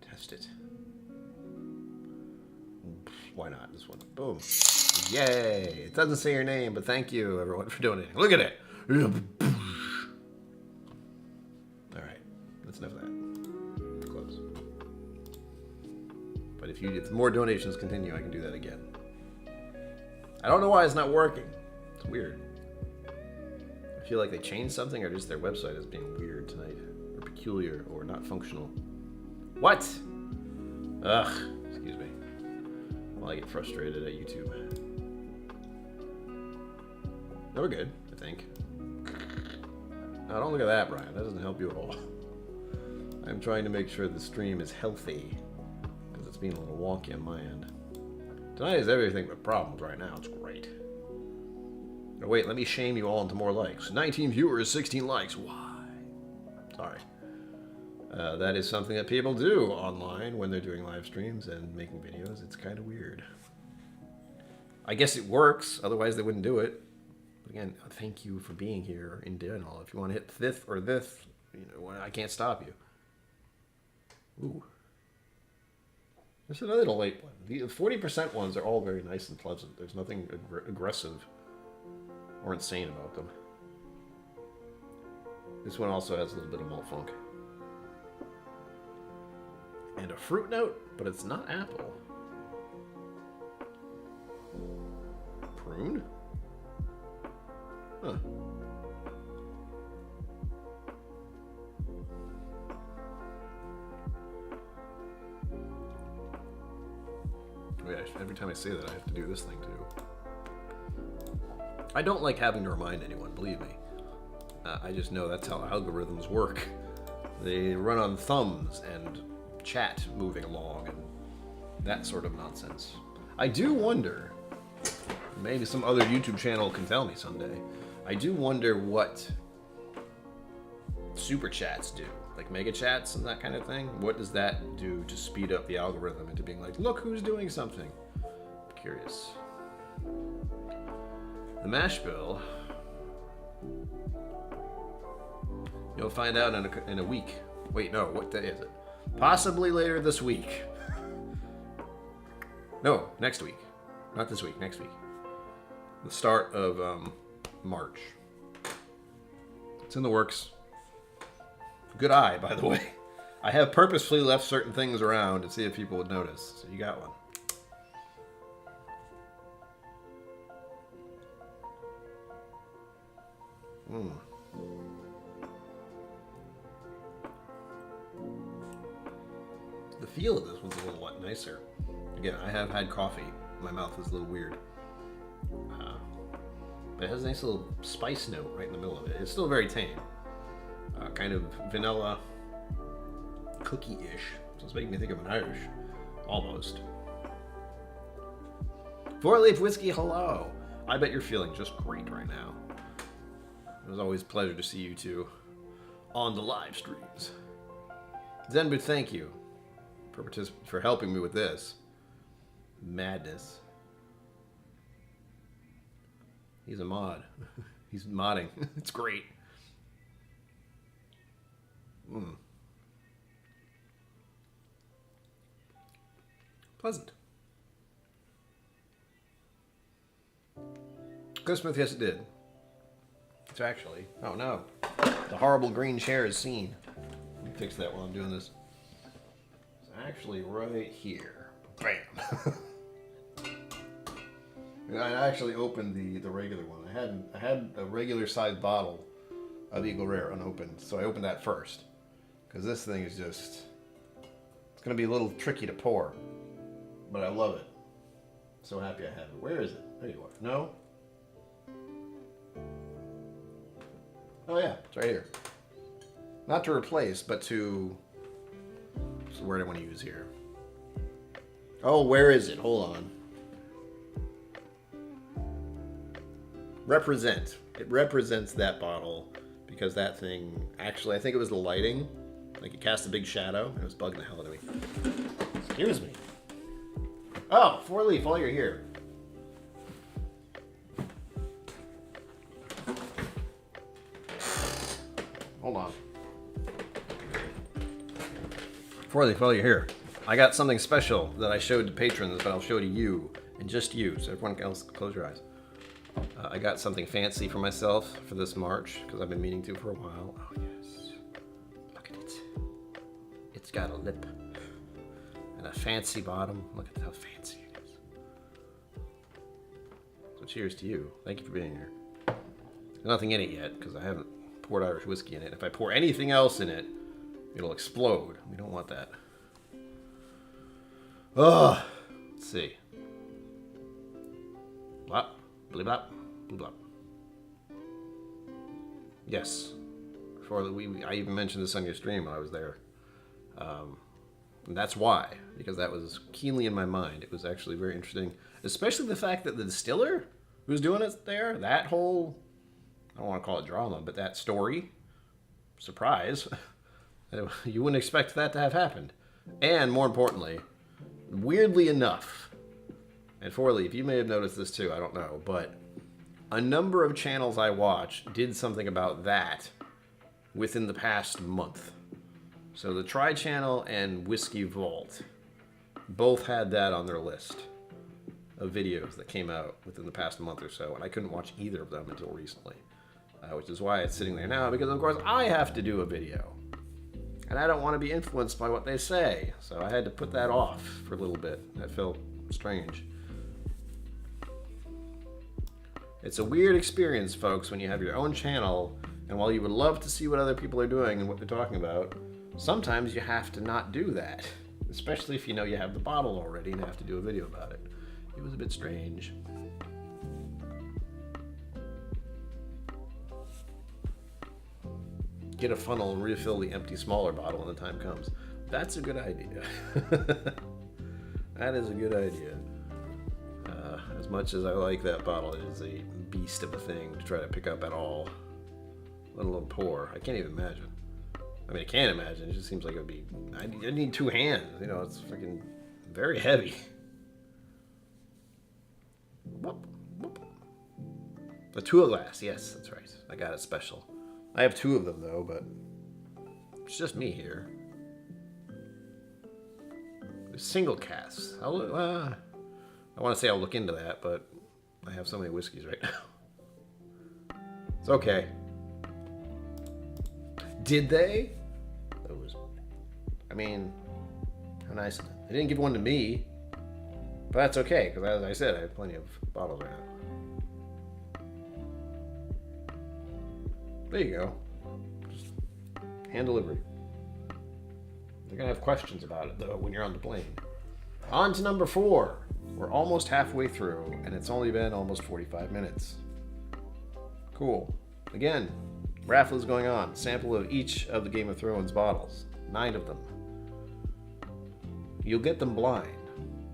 Test it. Why not? This one. Boom. Yay! It doesn't say your name, but thank you, everyone, for donating. Look at it! Alright. That's enough of that. Close. But if more donations continue, I can do that again. I don't know why it's not working. It's weird. I feel like they changed something, or just their website is being weird tonight. Or peculiar, or not functional. What? Ugh. Excuse me. Well, I get frustrated at YouTube. No, we're good, I think. Now, don't look at that, Brian. That doesn't help you at all. I'm trying to make sure the stream is healthy, because it's being a little wonky on my end. Tonight is everything but problems right now. It's great. Oh, wait, let me shame you all into more likes. 19 viewers, 16 likes. Why? Sorry. That is something that people do online when they're doing live streams and making videos. It's kind of weird. I guess it works, otherwise they wouldn't do it. But again, thank you for being here in general. If you want to hit this or this, I can't stop you. Ooh. There's another late one. The 40% ones are all very nice and pleasant. There's nothing aggressive or insane about them. This one also has a little bit of malt funk. and a fruit note, but it's not apple. Prune? Huh. Wait, every time I say that, I have to do this thing too. I don't like having to remind anyone, believe me. I just know that's how algorithms work. They run on thumbs and chat moving along and that sort of nonsense. I do wonder, maybe some other YouTube channel can tell me someday, I do wonder what super chats do. Like mega chats and that kind of thing. What does that do to speed up the algorithm into being like, look who's doing something? I'm curious. The mash bill, you'll find out in a week. Wait, no, what day is it? Possibly later this week. No, next week. Not this week, next week. The start of March. It's in the works. Good eye, by the way. I have purposefully left certain things around to see if people would notice. So you got one. The feel of this one's a little nicer. Again, I have had coffee. My mouth is a little weird. But it has a nice little spice note right in the middle of it. It's still very tame. Kind of vanilla, cookie-ish. So it's making me think of an Irish. Almost. Four-leaf whiskey, hello. I bet you're feeling just great right now. It was always a pleasure to see you two on the live streams. Zenbu, thank you for helping me with this madness. He's a mod. He's modding. It's great. Pleasant. Smith, yes it did. It's actually, oh no, the horrible green chair is seen. Let me fix that while I'm doing this. It's actually right here. Bam. I actually opened the regular one. I had a regular sized bottle of Eagle Rare unopened, so I opened that first. Because this thing is just, it's going to be a little tricky to pour. But I love it. So happy I have it. Where is it? There you are. No? Oh yeah, it's right here. Not to replace, but to, what's the word I want to use here? Oh, where is it? Hold on. Represent. It represents that bottle because that thing, actually, I think it was the lighting. Like it cast a big shadow. It was bugging the hell out of me. Excuse me. Oh, Four Leaf, while you're here. Hold on. Four Leaf, while you're here. I got something special that I showed to patrons, but I'll show to you, and just you, so everyone else close your eyes. I got something fancy for myself for this March, because I've been meaning to for a while. Oh yes. Look at it. It's got a lip. And a fancy bottom. Look at how fancy it is. So cheers to you. Thank you for being here. There's nothing in it yet, because I haven't poured Irish whiskey in it. If I pour anything else in it, it'll explode. We don't want that. Ugh. Let's see. Blop. Blip blop. Blip blop. Yes. I even mentioned this on your stream when I was there. And that's why. Because that was keenly in my mind. It was actually very interesting. Especially the fact that the distiller who's doing it there, that whole, I don't want to call it drama, but that story, surprise, you wouldn't expect that to have happened. And more importantly, weirdly enough, and Four Leaf, you may have noticed this too, I don't know, but a number of channels I watch did something about that within the past month. So the Tri Channel and Whiskey Vault both had that on their list of videos that came out within the past month or so, and I couldn't watch either of them until recently, which is why it's sitting there now, because of course I have to do a video. And I don't want to be influenced by what they say. So I had to put that off for a little bit. That felt strange. It's a weird experience, folks, when you have your own channel, and while you would love to see what other people are doing and what they're talking about, sometimes you have to not do that. Especially if you know you have the bottle already and have to do a video about it. It was a bit strange. Get a funnel and refill the empty, smaller bottle when the time comes. That's a good idea. That is a good idea. As much as I like that bottle, it is a beast of a thing to try to pick up at all, let alone pour. I can't even imagine. I mean, I can't imagine. It just seems like it would be... I need two hands. You know, it's freaking very heavy. Whoop, whoop. A Tua glass. Yes, that's right. I got it special. I have two of them, though, but it's just me here. There's single casks. I want to say I'll look into that, but I have so many whiskeys right now. It's okay. Did they? I mean, how nice of them. They didn't give one to me, but that's okay, because as I said, I have plenty of bottles right now. There you go. Just hand delivery. They're going to have questions about it, though, when you're on the plane. On to number 4. We're almost halfway through, and it's only been almost 45 minutes. Cool. Again, raffle is going on. Sample of each of the Game of Thrones bottles. 9 of them. You'll get them blind,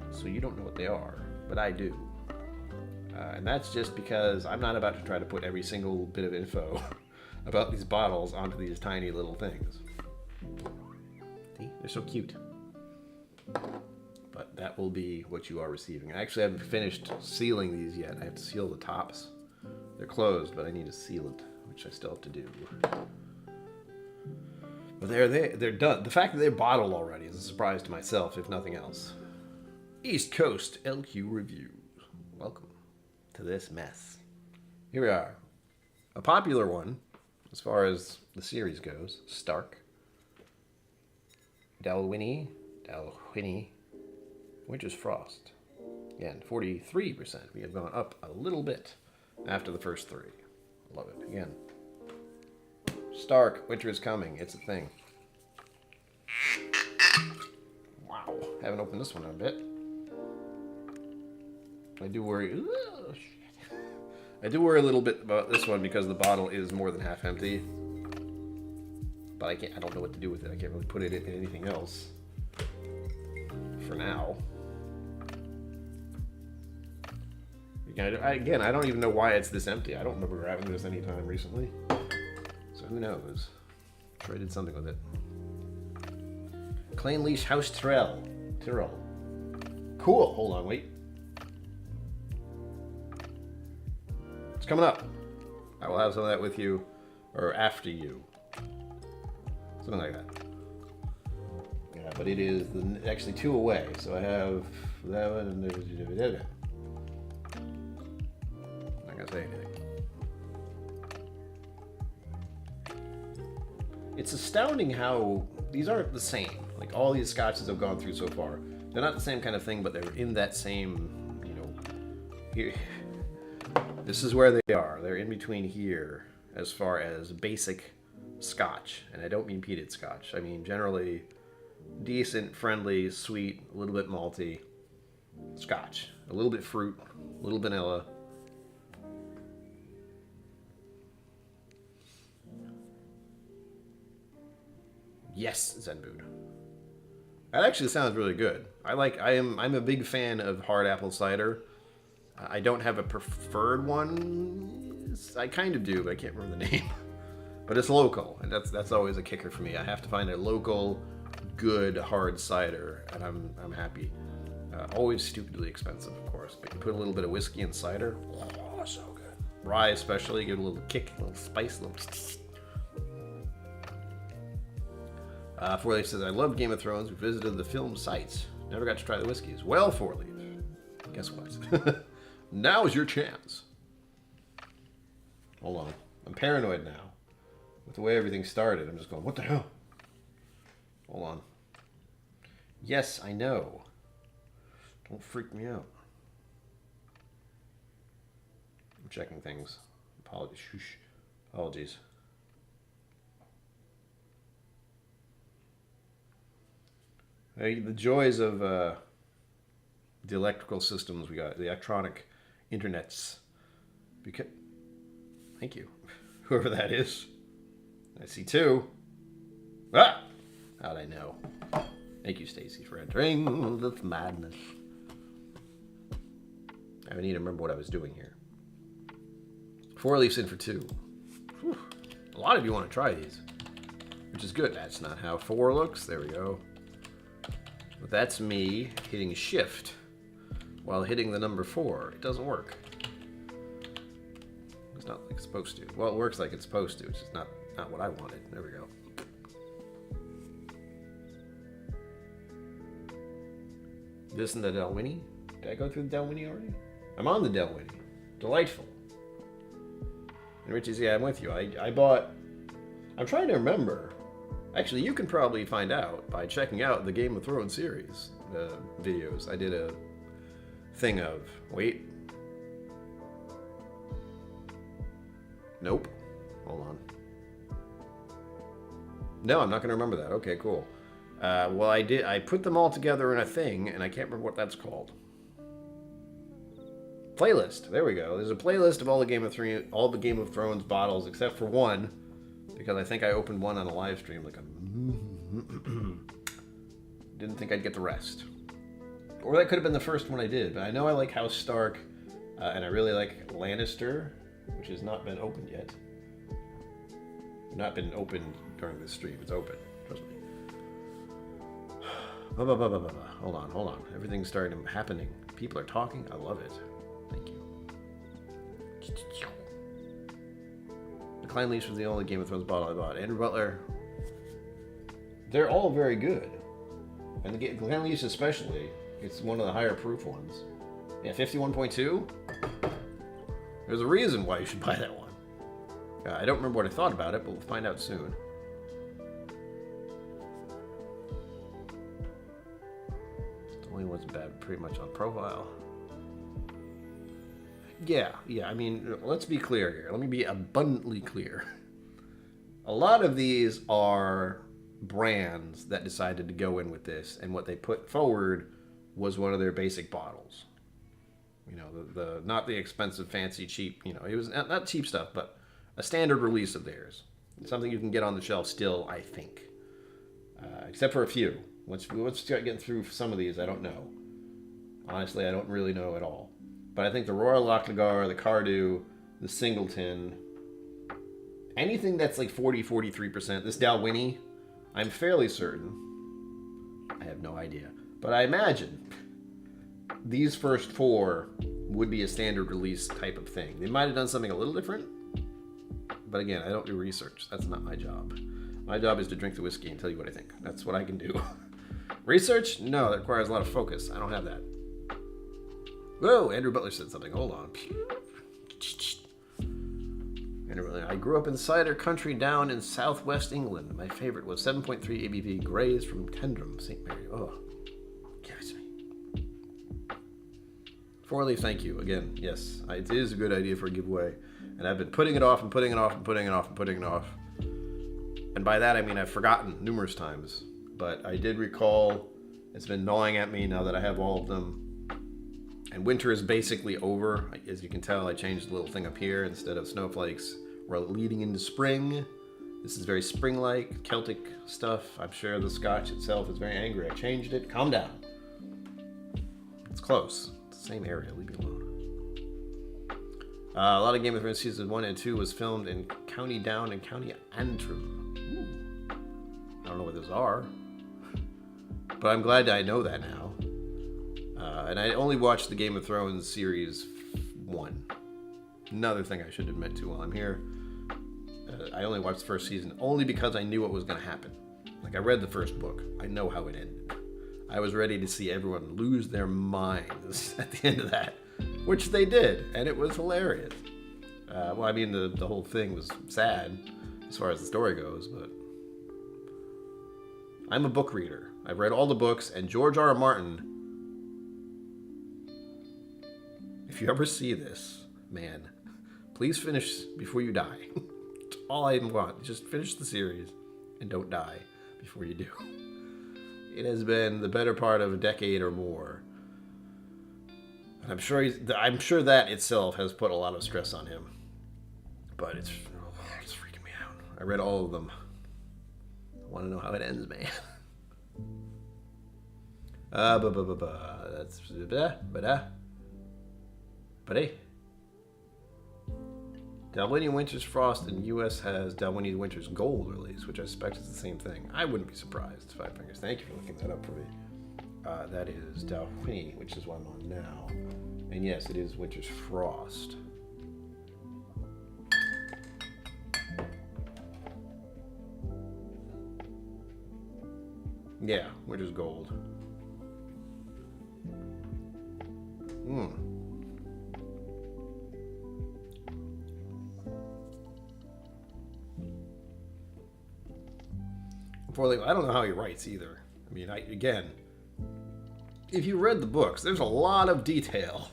so you don't know what they are, but I do. And that's just because I'm not about to try to put every single bit of info about these bottles onto these tiny little things. See? They're so cute. But that will be what you are receiving. I actually haven't finished sealing these yet. I have to seal the tops. They're closed, but I need to seal it, which I still have to do. But they're done. The fact that they're bottled already is a surprise to myself, if nothing else. East Coast LQ Review. Welcome to this mess. Here we are. A popular one, as far as the series goes, Stark. Dalwhinnie, Winter's Frost. Again, 43%. We have gone up a little bit after the first 3. Love it. Again. Stark, winter is coming. It's a thing. Wow. Haven't opened this one in a bit. I do worry. Oh, shit. I do worry a little bit about this one because the bottle is more than half empty. But I don't know what to do with it. I can't really put it in anything else. For now. Again, I don't even know why it's this empty. I don't remember grabbing this any time recently. So who knows? I'm sure I did something with it. Clanleash House Tyrrell. Cool. Hold on, wait. It's coming up. I will have some of that with you, or after you. Something like that. Yeah, but it is actually 2 away. So I have 11 and there's... I'm not going to say anything. It's astounding how these aren't the same. Like all these scotches I've gone through so far, they're not the same kind of thing, but they're in that same, you know, here. This is where they are. They're in between here as far as basic scotch. And I don't mean peated scotch. I mean generally decent, friendly, sweet, a little bit malty scotch. A little bit fruit, a little vanilla. Yes, Zenbood. That actually sounds really good. I'm a big fan of hard apple cider. I don't have a preferred one. I kind of do, but I can't remember the name. But it's local, and that's always a kicker for me. I have to find a local, good hard cider, and I'm happy. Always stupidly expensive, of course, but you put a little bit of whiskey and cider. Oh, so good. Rye especially, give it a little kick, a little spice, a little... Four Leaf says, I love Game of Thrones. We visited the film sites. Never got to try the whiskeys. Well, Four Leaf, guess what? Now is your chance. Hold on. I'm paranoid now. With the way everything started, I'm just going, what the hell? Hold on. Yes, I know. Don't freak me out. I'm checking things. Apologies. Shoosh. Apologies. Hey, the joys of the electrical systems we got, the electronic internets. Because, thank you, whoever that is. I see two. Ah, how'd I know? Thank you, Stacy, for entering the madness. I need to remember what I was doing here. 4 leaves in for 2. Whew. A lot of you want to try these, which is good. That's not how 4 looks. There we go. But that's me hitting shift while hitting the number 4. It doesn't work. It's not like it's supposed to. Well, it works like it's supposed to. It's just not what I wanted. There we go. This and the Dalwhinnie? Did I go through the Dalwhinnie already? I'm on the Dalwhinnie. Delightful. And Richie's, yeah, I'm with you. I bought... I'm trying to remember. Actually, you can probably find out by checking out the Game of Thrones series videos. I did a thing of... Wait. Nope. Hold on. No, I'm not going to remember that. Okay, cool. Well, I put them all together in a thing, and I can't remember what that's called. Playlist. There we go. There's a playlist of all the Game of Thrones bottles except for one, because I think I opened one on a live stream. Like, didn't think I'd get the rest, or that could have been the first one I did. But I know I like House Stark, and I really like Lannister, which has not been opened yet. Not been opened during this stream. It's open. Trust me. Hold on. Everything's starting happening. People are talking. I love it. Thank you. The Klein Leash was the only Game of Thrones bottle I bought. Andrew Butler. They're all very good. And the Klein Leash especially. It's one of the higher proof ones. Yeah, 51.2. There's a reason why you should buy that one. I don't remember what I thought about it, but we'll find out soon. The only one's bad pretty much on profile. Yeah, I mean, let's be clear here. Let me be abundantly clear. A lot of these are brands that decided to go in with this, and what they put forward was one of their basic bottles. You know, the not the expensive, fancy, cheap, you know, it was not cheap stuff, but a standard release of theirs. Something you can get on the shelf still, I think. Except for a few. Once we start getting through some of these, I don't know. Honestly, I don't really know at all. But I think the Royal Lochnagar, the Cardew, the Singleton, anything that's like 43%, this Dalwhinnie, I'm fairly certain, I have no idea, but I imagine these first 4 would be a standard release type of thing. They might have done something a little different, but again, I don't do research. That's not my job. My job is to drink the whiskey and tell you what I think. That's what I can do. Research? No, that requires a lot of focus. I don't have that. Whoa, Andrew Butler said something. Hold on. Andrew Butler, I grew up in cider country down in southwest England. My favorite was 7.3 ABV Grays from Tendrum, St. Mary. Oh, give it to me. 4 leaf, thank you. Again, yes, it is a good idea for a giveaway. And I've been putting it off and putting it off and putting it off and putting it off. And by that, I mean I've forgotten numerous times. But I did recall, it's been gnawing at me now that I have all of them. And winter is basically over. As you can tell, I changed the little thing up here. Instead of snowflakes, we're leading into spring. This is very spring-like, Celtic stuff. I'm sure the Scotch itself is very angry. I changed it. Calm down. It's close. It's the same area. Leave me alone. A lot of Game of Thrones Season 1 and 2 was filmed in County Down and County Antrim. Ooh. I don't know what those are. But I'm glad I know that now. And I only watched the Game of Thrones Series 1. Another thing I should admit to while I'm here. I only watched the first season only because I knew what was going to happen. Like, I read the first book. I know how it ended. I was ready to see everyone lose their minds at the end of that. Which they did, and it was hilarious. Well, I mean, the whole thing was sad as far as the story goes, but I'm a book reader. I've read all the books, and George R. R. Martin, if you ever see this, man, please finish before you die. That's all I want. Just finish the series and don't die before you do. It has been the better part of a decade or more. And I'm sure that itself has put a lot of stress on him. But it's freaking me out. I read all of them. I want to know how it ends, man. That's Dalwhinnie Winter's Frost in the U.S. has Dalwhinnie Winter's Gold release, which I suspect is the same thing. I wouldn't be surprised. Five Fingers. Thank you for looking that up for me. That is Dalwhinnie, which is what I'm on now. And yes, it is Winter's Frost. Yeah, Winter's Gold. I don't know how he writes either. I mean, again, if you read the books, there's a lot of detail.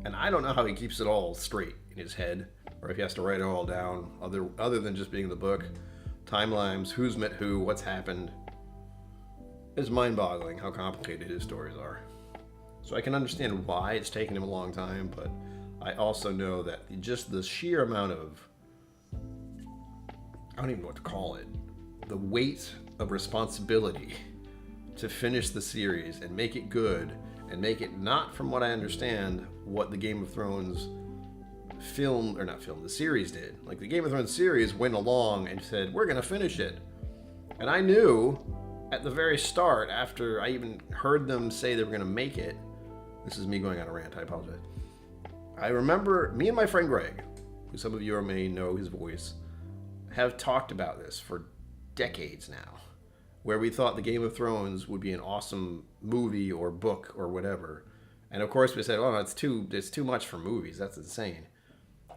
And I don't know how he keeps it all straight in his head, or if he has to write it all down, other than just being in the book. Timelines, who's met who, what's happened. It's mind-boggling how complicated his stories are. So I can understand why it's taken him a long time, but I also know that just the sheer amount of, I don't even know what to call it, the weight of responsibility to finish the series and make it good and make it not, from what I understand, what the Game of Thrones the series did. Like the Game of Thrones series went along and said, we're going to finish it. And I knew at the very start, after I even heard them say they were going to make it, this is me going on a rant, I apologize. I remember me and my friend Greg, who some of you may know his voice, have talked about this for decades now, where we thought the Game of Thrones would be an awesome movie or book or whatever. And of course we said, oh, no, it's too much for movies. That's insane.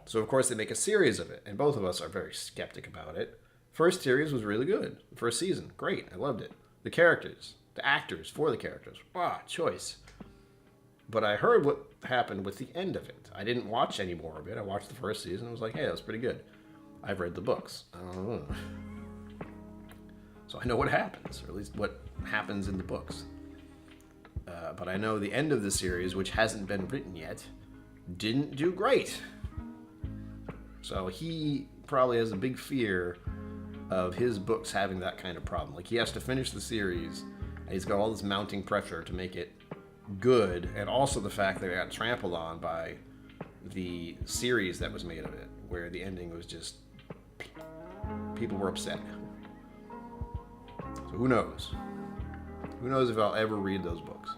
So of course they make a series of it, and both of us are very skeptic about it. First series was really good. First season, great. I loved it. The characters, the actors for the characters, choice. But I heard what happened with the end of it. I didn't watch any more of it. I watched the first season and was like, hey, that was pretty good. I've read the books. So I know what happens, or at least what happens in the books. But I know the end of the series, which hasn't been written yet, didn't do great. So he probably has a big fear of his books having that kind of problem. Like, he has to finish the series, and he's got all this mounting pressure to make it good, and also the fact that it got trampled on by the series that was made of it, where the ending was just, people were upset. So who knows? Who knows if I'll ever read those books?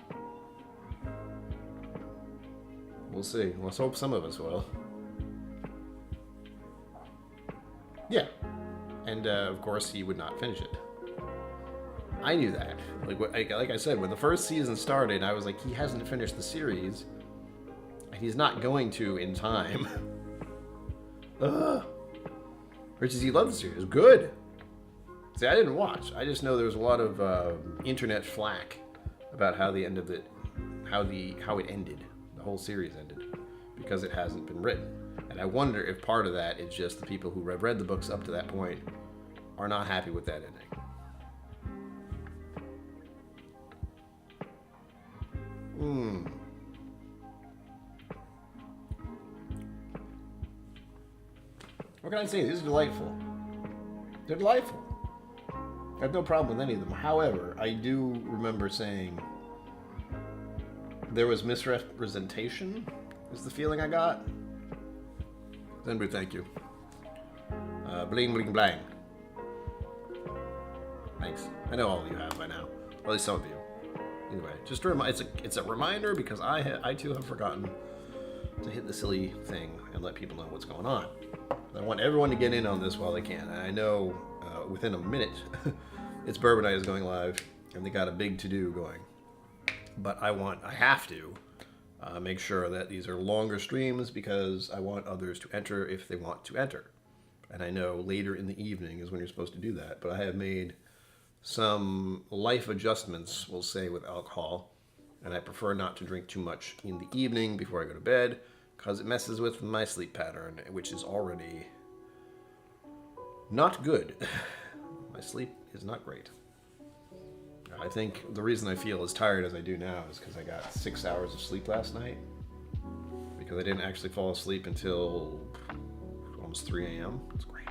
We'll see. Let's hope some of us will. Yeah. And of course he would not finish it. I knew that. Like I said, when the first season started, I was like, he hasn't finished the series, and he's not going to in time. Richard, he loved the series. Good. See, I didn't watch. I just know there was a lot of internet flack about how the end of it, how it ended. The whole series ended because it hasn't been written. And I wonder if part of that is just the people who have read the books up to that point are not happy with that ending. What can I say? These are delightful. They're delightful. I have no problem with any of them. However, I do remember saying there was misrepresentation, is the feeling I got. Zenbrew, thank you. Bling, bling, blang. Thanks. I know all of you have by now. Or at least some of you. Anyway, just to it's a reminder, because I too have forgotten to hit the silly thing and let people know what's going on. I want everyone to get in on this while they can. And I know within a minute, it's Bourbon Night is going live, and they got a big to-do going. But I have to make sure that these are longer streams, because I want others to enter if they want to enter. And I know later in the evening is when you're supposed to do that, but I have made some life adjustments, we'll say, with alcohol. And I prefer not to drink too much in the evening before I go to bed because it messes with my sleep pattern, which is already not good. My sleep is not great. I think the reason I feel as tired as I do now is because I got 6 hours of sleep last night. Because I didn't actually fall asleep until almost 3 a.m. It's great.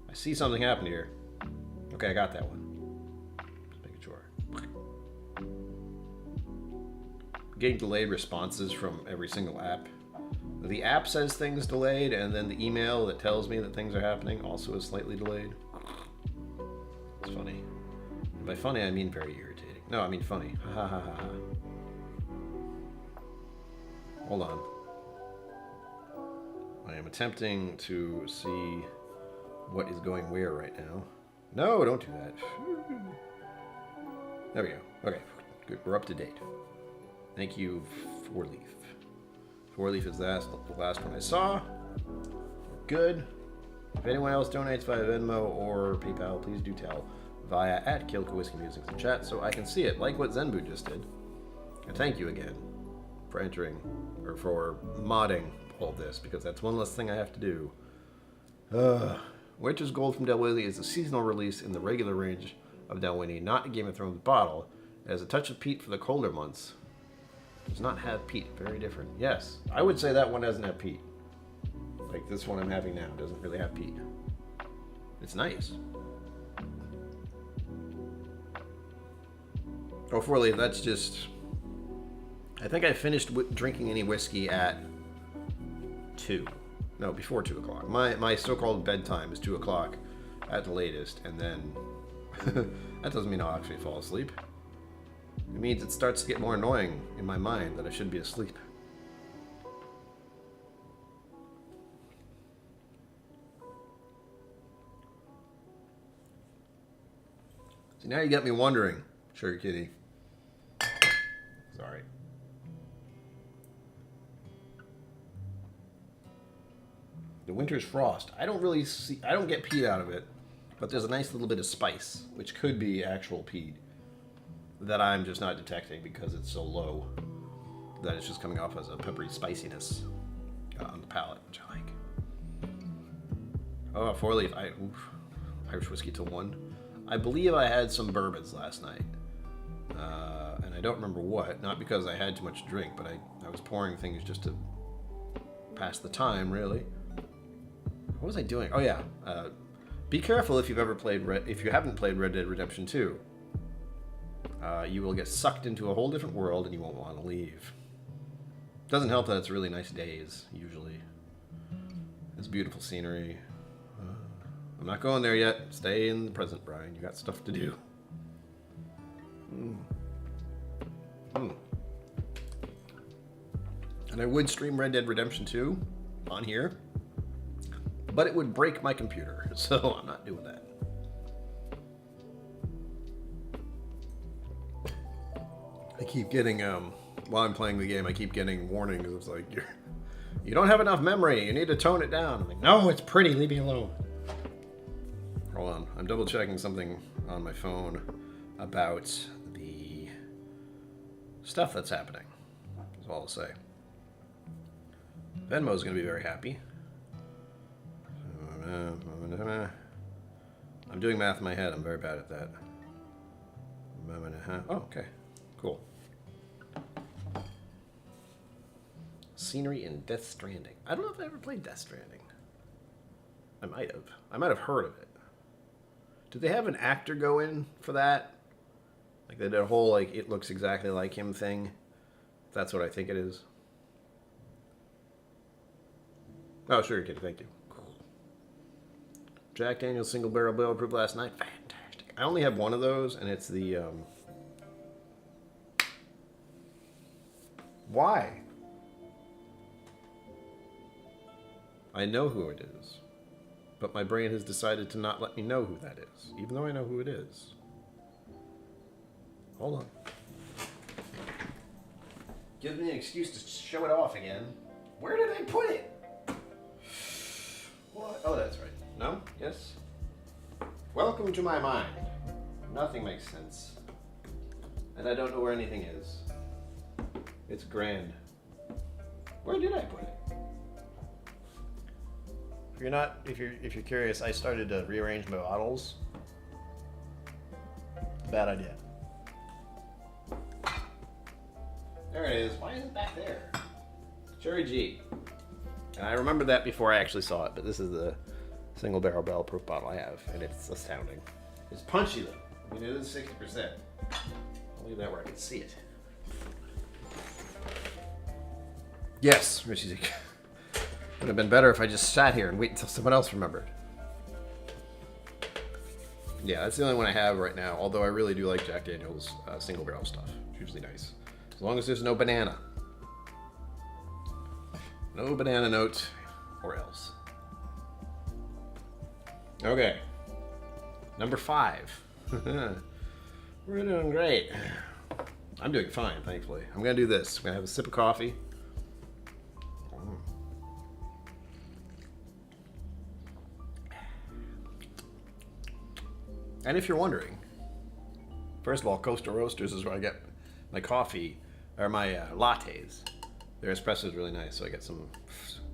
I see something happen here. Okay, I got that one. Just making sure. Getting delayed responses from every single app. The app says things delayed, and then the email that tells me that things are happening also is slightly delayed. It's funny. And by funny, I mean very irritating. No, I mean funny. Ha ha ha ha. Hold on. I am attempting to see what is going where right now. No, don't do that. There we go. Okay, good. We're up to date. Thank you, Four Leaf. Four Leaf is the last one I saw. We're good. If anyone else donates via Venmo or PayPal, please do tell via @KillCo Whiskey Musings in chat so I can see it, like what Zenbu just did. And thank you again for entering, or for modding all this, because that's one less thing I have to do. Winter's Gold from Dalwhinnie is a seasonal release in the regular range of Dalwhinnie, not a Game of Thrones bottle. It has a touch of peat for the colder months. Does not have peat. Very different. Yes, I would say that one doesn't have peat. Like this one I'm having now doesn't really have peat. It's nice. Oh, Four Leaf, that's just... I think I finished drinking any whiskey at 2. No, before 2 o'clock. My so-called bedtime is 2 o'clock at the latest, and then that doesn't mean I'll actually fall asleep. It means it starts to get more annoying in my mind that I should be asleep. So now you got me wondering, Sugar Kitty. Sorry. The Winter's Frost. I don't really see... I don't get peat out of it, but there's a nice little bit of spice, which could be actual peat, that I'm just not detecting because it's so low that it's just coming off as a peppery spiciness on the palate, which I like. Oh, Four Leaf. Irish whiskey till 1. I believe I had some bourbons last night. And I don't remember what. Not because I had too much to drink, but I was pouring things just to pass the time, really. What was I doing? Oh yeah. Be careful if you've ever played if you haven't played Red Dead Redemption 2. You will get sucked into a whole different world and you won't want to leave. Doesn't help that it's really nice days, usually. It's beautiful scenery. I'm not going there yet. Stay in the present, Brian. You got stuff to do. And I would stream Red Dead Redemption 2 on here, but it would break my computer, so I'm not doing that. I keep getting, while I'm playing the game, I keep getting warnings. It's like, you don't have enough memory. You need to tone it down. I'm like, no, it's pretty. Leave me alone. Hold on. I'm double checking something on my phone about the stuff that's happening. That's all I'll say. Venmo's going to be very happy. I'm doing math in my head. I'm very bad at that. Oh, okay. Cool. Scenery in Death Stranding. I don't know if I ever played Death Stranding. I might have. I might have heard of it. Did they have an actor go in for that? Like they did a whole, like, it looks exactly like him thing? That's what I think it is. Oh, sure, kid. Thank you. Cool. Jack Daniel's Single Barrel Barrel Proof last night. Fantastic. I only have one of those, and it's the, Why? I know who it is, but my brain has decided to not let me know who that is, even though I know who it is. Hold on. Gives me an excuse to show it off again. Where did I put it? What? Oh, that's right. No? Yes? Welcome to my mind. Nothing makes sense. And I don't know where anything is. It's grand. Where did I put it? If you're curious, I started to rearrange my bottles. Bad idea. There it is. Why is it back there? Cherry G. And I remembered that before I actually saw it, but this is the single barrel barrel proof bottle I have, and it's astounding. It's punchy though. I mean, it is 60%. I'll leave that where I can see it. Yes, Richie. Would have been better if I just sat here and wait until someone else remembered. Yeah, that's the only one I have right now, although I really do like Jack Daniel's single barrel stuff. It's usually nice. As long as there's no banana. No banana note or else. Okay. Number 5. We're doing great. I'm doing fine, thankfully. I'm going to do this. I'm going to have a sip of coffee. And if you're wondering, first of all, Coastal Roasters is where I get my coffee, or my lattes. Their espresso is really nice, so I get some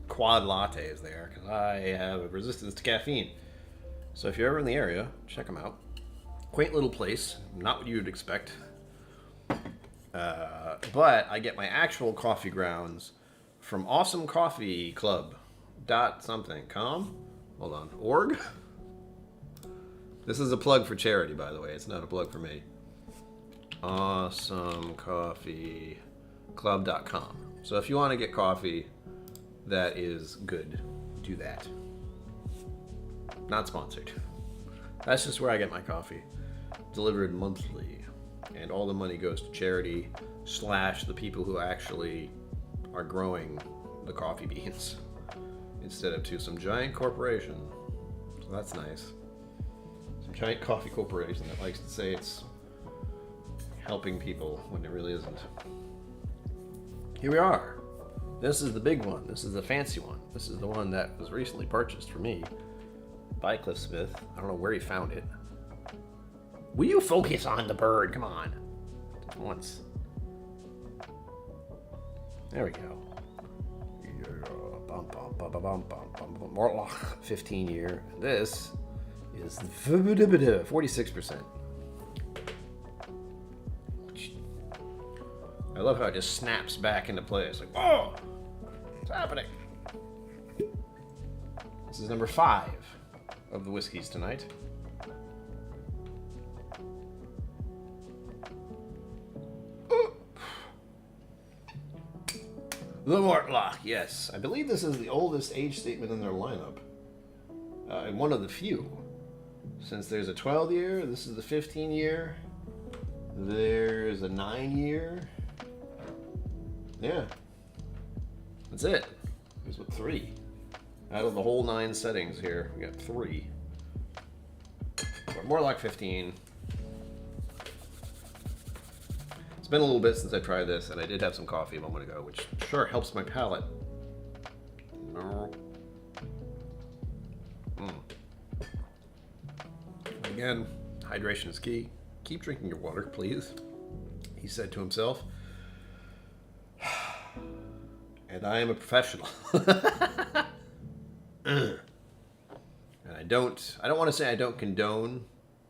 quad lattes there, because I have a resistance to caffeine. So if you're ever in the area, check them out. Quaint little place, not what you'd expect. But I get my actual coffee grounds from Awesome Coffee Club .something.com. Hold on, org? This is a plug for charity, by the way. It's not a plug for me. AwesomeCoffeeClub.com. So if you want to get coffee that is good, do that. Not sponsored. That's just where I get my coffee. Delivered monthly. And all the money goes to charity / the people who actually are growing the coffee beans instead of to some giant corporation. So that's nice. Some giant coffee corporation that likes to say it's helping people when it really isn't. Here we are. This is the big one. This is the fancy one. This is the one that was recently purchased for me by Cliff Smith. I don't know where he found it. Will you focus on the bird? Come on. Just once. There we go. Mortlock 15 year. This is 46%. I love how it just snaps back into place. Like, whoa! What's happening? This is number 5 of the whiskeys tonight. The Mortlock, yes. I believe this is the oldest age statement in their lineup. And one of the few. Since there's a 12 year, this is the 15 year. There's a 9 year. Yeah. That's it. There's what, 3. Out of the whole 9 settings here, we got 3. But more like 15. It's been a little bit since I tried this, and I did have some coffee a moment ago, which sure helps my palate. No. Again, hydration is key. Keep drinking your water, please, he said to himself. And I am a professional. And I don't want to say I don't condone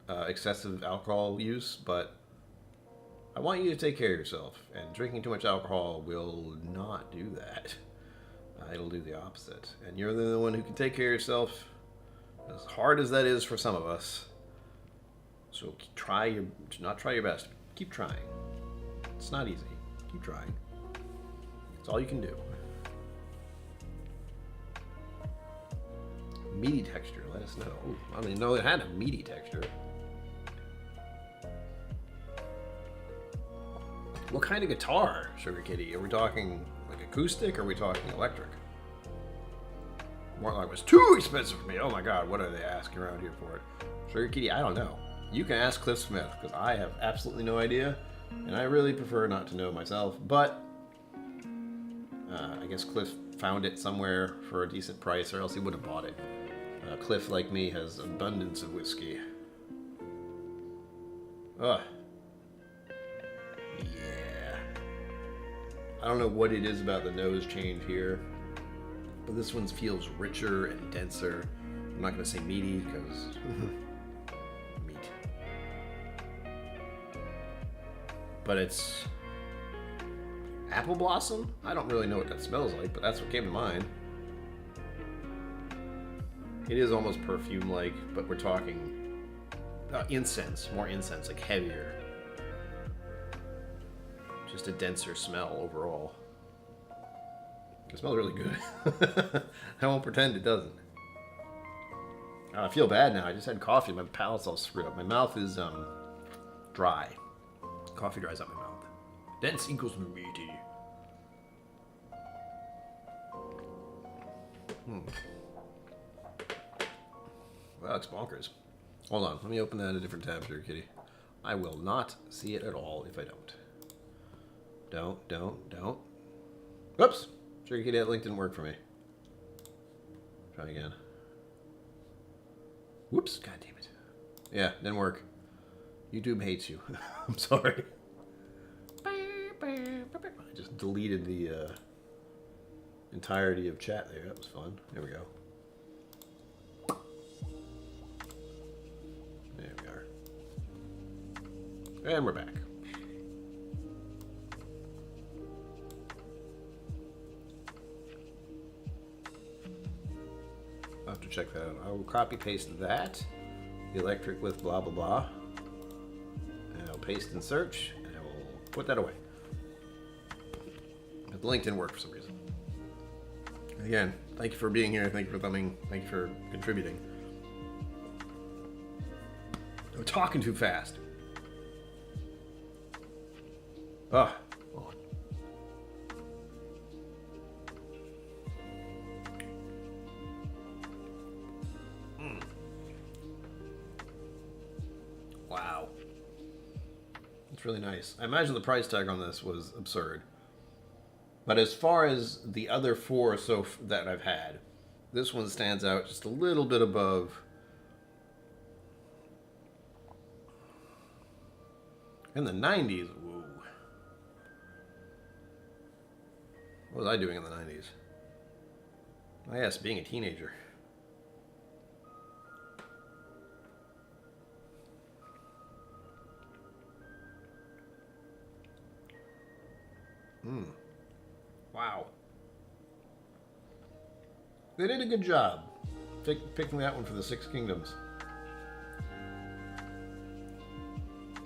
excessive alcohol use, but I want you to take care of yourself, and drinking too much alcohol will not do that. It'll do the opposite. And you're the one who can take care of yourself, as hard as that is for some of us. So not try your best. Keep trying. It's not easy. Keep trying. It's all you can do. Meaty texture, let us know. Ooh, I didn't know it had a meaty texture. What kind of guitar, Sugar Kitty? Are we talking like acoustic or are we talking electric? Mortlock was too expensive for me. Oh my god, what are they asking around here for it? Sugar Kitty, I don't know. You can ask Cliff Smith, because I have absolutely no idea, and I really prefer not to know myself, but I guess Cliff found it somewhere for a decent price, or else he would have bought it. Cliff, like me, has abundance of whiskey. Ugh. Yeah. I don't know what it is about the nose change here, but this one feels richer and denser. I'm not going to say meaty because meat. But it's apple blossom? I don't really know what that smells like, but that's what came to mind. It is almost perfume-like, but we're talking incense, more incense, like heavier. Just a denser smell overall. It smells really good. I won't pretend it doesn't. I feel bad now. I just had coffee. My palate's all screwed up. My mouth is dry. Coffee dries up my mouth. Dense equals meaty. Wow, it's bonkers. Hold on. Let me open that in a different tab here, kitty. I will not see it at all if I don't. Don't. Whoops! Sugar kitty, that link didn't work for me. Try again. Whoops! God damn it. Yeah, didn't work. YouTube hates you. I'm sorry. I just deleted the entirety of chat there. That was fun. There we go. There we are. And we're back. I'll have to check that out. I will copy paste that. The electric with blah blah blah. And I'll paste and search, and I will put that away. But the link didn't work for some reason. Again, thank you for being here. Thank you for thumbing. Thank you for contributing. I'm talking too fast. Ah, hold on. Wow. It's really nice. I imagine the price tag on this was absurd. But as far as the other four that I've had, this one stands out just a little bit above. In the 90s, whoa. What was I doing in the 90s? Oh yes, being a teenager. Wow. They did a good job picking that one for the Six Kingdoms.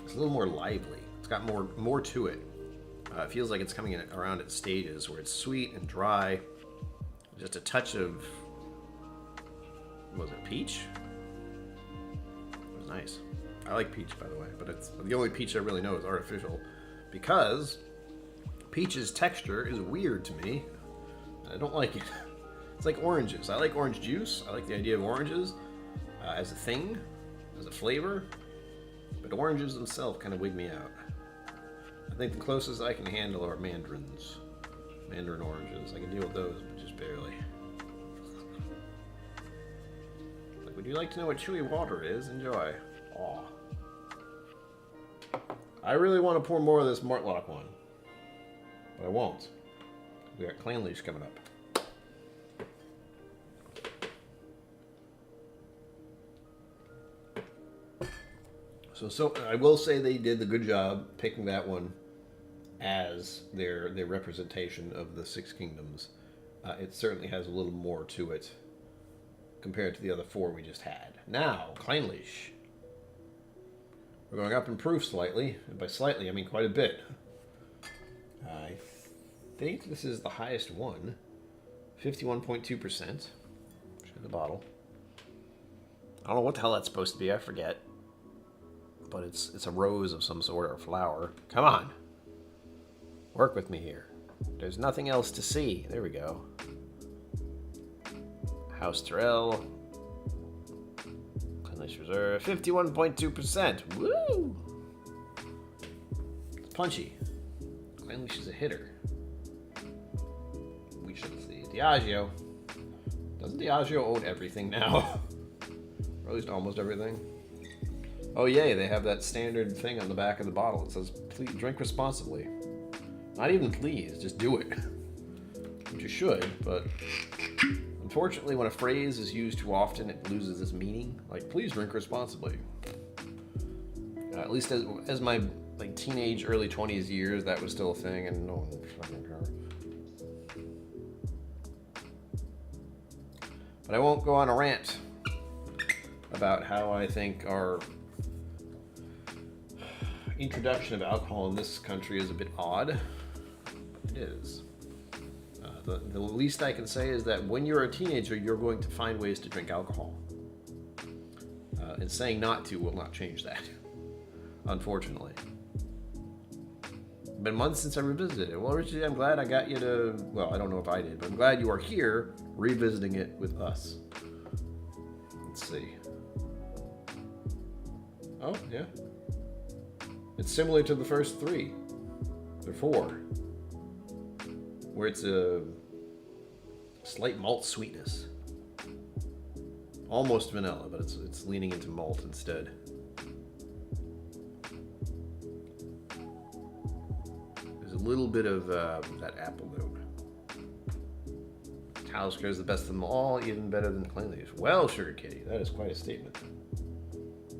It's a little more lively. It's got more to it. It feels like it's coming in around at stages where it's sweet and dry. Just a touch of, was it peach? It was nice. I like peach, by the way, but it's the only peach I really know is artificial because peach's texture is weird to me. I don't like it. It's like oranges. I like orange juice. I like the idea of oranges as a thing, as a flavor. But oranges themselves kind of wig me out. I think the closest I can handle are mandarins. Mandarin oranges. I can deal with those, but just barely. Like, would you like to know what chewy water is? Enjoy. Aw. I really want to pour more of this Mortlock one. But I won't. We got Clanleash coming up. So I will say they did a good job picking that one as their representation of the Six Kingdoms. It certainly has a little more to it compared to the other four we just had. Now, Clanleash. We're going up in proof slightly. And by slightly, I mean quite a bit. I think this is the highest one. 51.2%. Show the bottle. I don't know what the hell that's supposed to be. I forget. But it's a rose of some sort or flower. Come on. Work with me here. There's nothing else to see. There we go. House Tyrrell. Clanleash Reserve. 51.2%. Woo! It's punchy. Clanleash is a hitter. We should see. Diageo. Doesn't Diageo own everything now? Or at least almost everything. Oh yay, they have that standard thing on the back of the bottle. It says, please drink responsibly. Not even please, just do it. Which you should, but unfortunately when a phrase is used too often, it loses its meaning. Like, please drink responsibly. At least as my like teenage, early 20s years, that was still a thing, and no one fucking cared. But I won't go on a rant about how I think our introduction of alcohol in this country is a bit odd. It is. The least I can say is that when you're a teenager, you're going to find ways to drink alcohol. And saying not to will not change that, unfortunately. Been months since I revisited it. Well, Richie, I'm glad I got you to... Well, I don't know if I did, but I'm glad you are here revisiting it with us. Let's see. Oh, yeah. It's similar to the first three. Or four. Where it's a slight malt sweetness. Almost vanilla, but it's leaning into malt instead. There's a little bit of that apple note. Talisker is the best of them all, even better than Plain Leaf. Well, Sugar Kitty, that is quite a statement.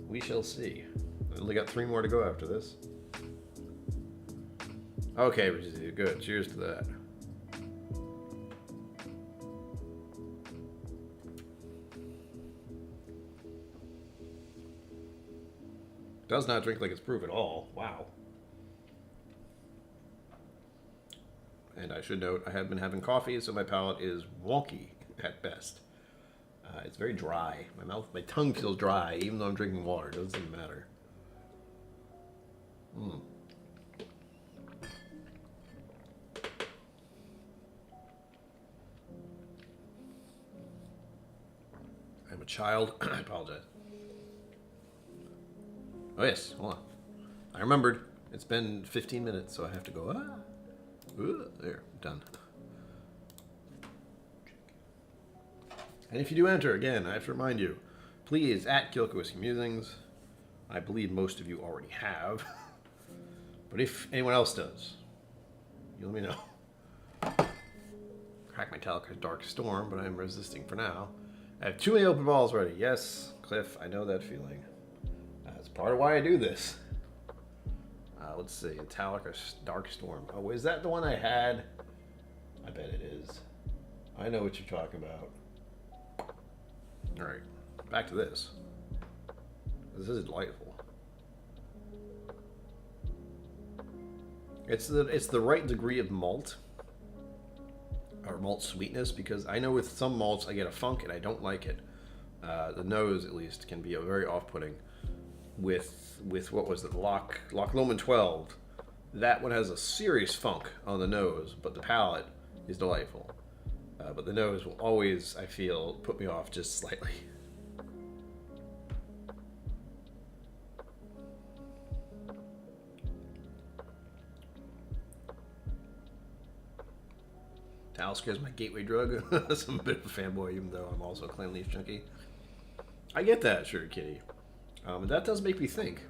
We shall see. I only got 3 more to go after this. Okay, good. Cheers to that. Does not drink like it's proof at all. Wow. And I should note, I have been having coffee, so my palate is wonky at best. It's very dry. My tongue feels dry, even though I'm drinking water. It doesn't matter. I'm a child. I apologize. Oh yes, hold on. I remembered. It's been 15 minutes, so I have to go, there, done. And if you do enter, again, I have to remind you, please, at KillCo Whiskey Musings. I believe most of you already have. But if anyone else does, you let me know. Crack my Taliker's Dark Storm, but I'm resisting for now. I have 2 open balls ready. Yes, Cliff, I know that feeling. That's part of why I do this. Let's see, Taliker's Dark Storm. Oh, is that the one I had? I bet it is. I know what you're talking about. All right, back to this. This is delightful. It's the right degree of malt, or malt sweetness, because I know with some malts I get a funk and I don't like it. The nose, at least, can be a very off-putting. With what was it, Loch Lomond 12. That one has a serious funk on the nose, but the palate is delightful. But the nose will always, I feel, put me off just slightly. Talisker is my gateway drug. I'm a bit of a fanboy, even though I'm also a Plain Leaf junkie. I get that, Sugar Kitty. That does make me think.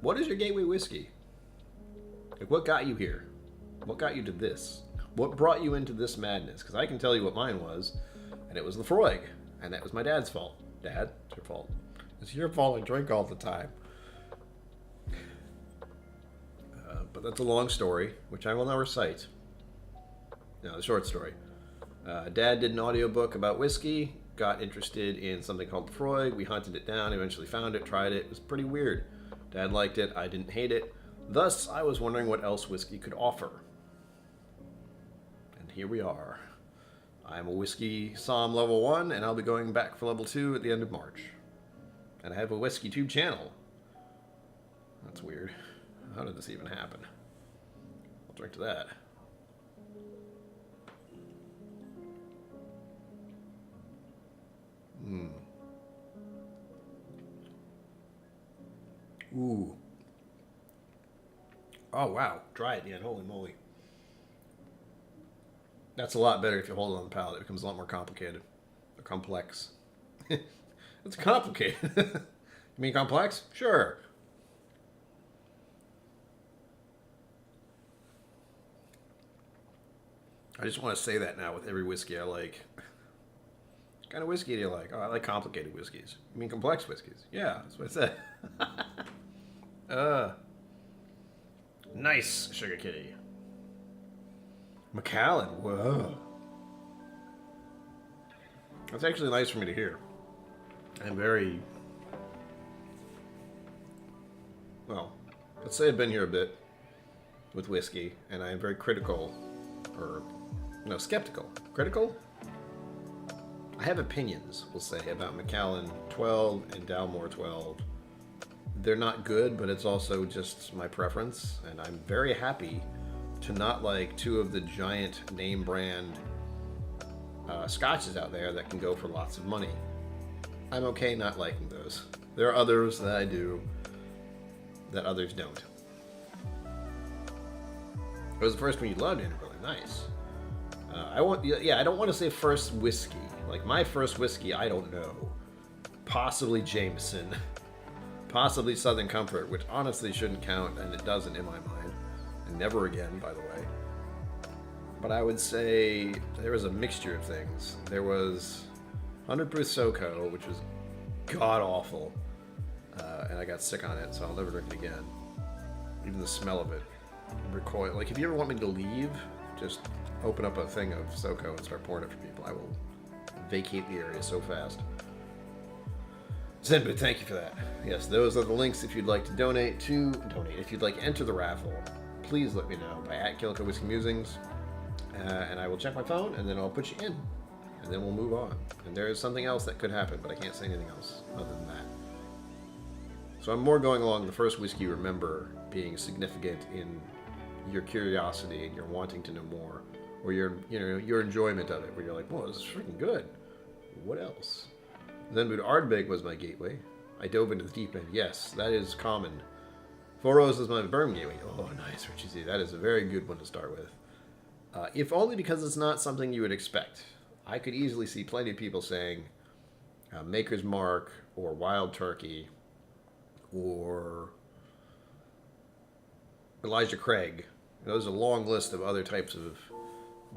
What is your gateway whiskey? Like, what got you here? What got you to this? What brought you into this madness? Because I can tell you what mine was, and it was Lefroy, and that was my dad's fault. Dad, it's your fault. It's your fault I drink all the time. But that's a long story, which I will now recite. Now, the short story. Dad did an audiobook about whiskey, got interested in something called Lefroy. We hunted it down, eventually found it, tried it. It was pretty weird. Dad liked it, I didn't hate it. Thus, I was wondering what else whiskey could offer. And here we are. I'm a whiskey Somm level 1, and I'll be going back for level 2 at the end of March. And I have a whiskey tube channel. That's weird. How did this even happen? I'll drink to that. Ooh. Oh, wow. Dry at the end. Holy moly. That's a lot better if you hold it on the palate. It becomes a lot more complicated. Or complex. It's complicated. You mean complex? Sure. I just want to say that now with every whiskey I like. What kind of whiskey do you like? Oh, I like complicated whiskeys. You mean complex whiskeys? Yeah, that's what I said. Nice, Sugar Kitty. Macallan, whoa. That's actually nice for me to hear. I'm very... Well, let's say I've been here a bit with whiskey, and I am very critical, or, no, skeptical. Critical? I have opinions, we'll say, about Macallan 12 and Dalmore 12. They're not good, but it's also just my preference, and I'm very happy to not like two of the giant name brand scotches out there that can go for lots of money. I'm okay not liking those. There are others that I do that others don't. It was the first one you loved and really nice. I don't want to say first whiskey. Like my first whiskey, I don't know. Possibly Jameson. Possibly Southern Comfort, which honestly shouldn't count, and it doesn't in my mind. And never again, by the way. But I would say there was a mixture of things. There was 100 Proof SoCo, which was god-awful. And I got sick on it, so I'll never drink it again. Even the smell of it. Recoil. Like, if you ever want me to leave, just open up a thing of SoCo and start pouring it for people. I will vacate the area so fast. Zenbu, thank you for that. Yes, those are the links if you'd like to donate. If you'd like to enter the raffle, please let me know by @KillCo Whiskey Musings. And I will check my phone, and then I'll put you in. And then we'll move on. And there is something else that could happen, but I can't say anything else other than that. So I'm more going along the first whiskey you remember being significant in your curiosity and your wanting to know more, or your enjoyment of it, where you're like, whoa, this is freaking good. What else? Then Ardbeg was my gateway. I dove into the deep end. Yes, that is common. Four Roses is my Bourbon gateway. Oh, nice, Richie Z. That is a very good one to start with. If only because it's not something you would expect. I could easily see plenty of people saying Maker's Mark or Wild Turkey or Elijah Craig. There's a long list of other types of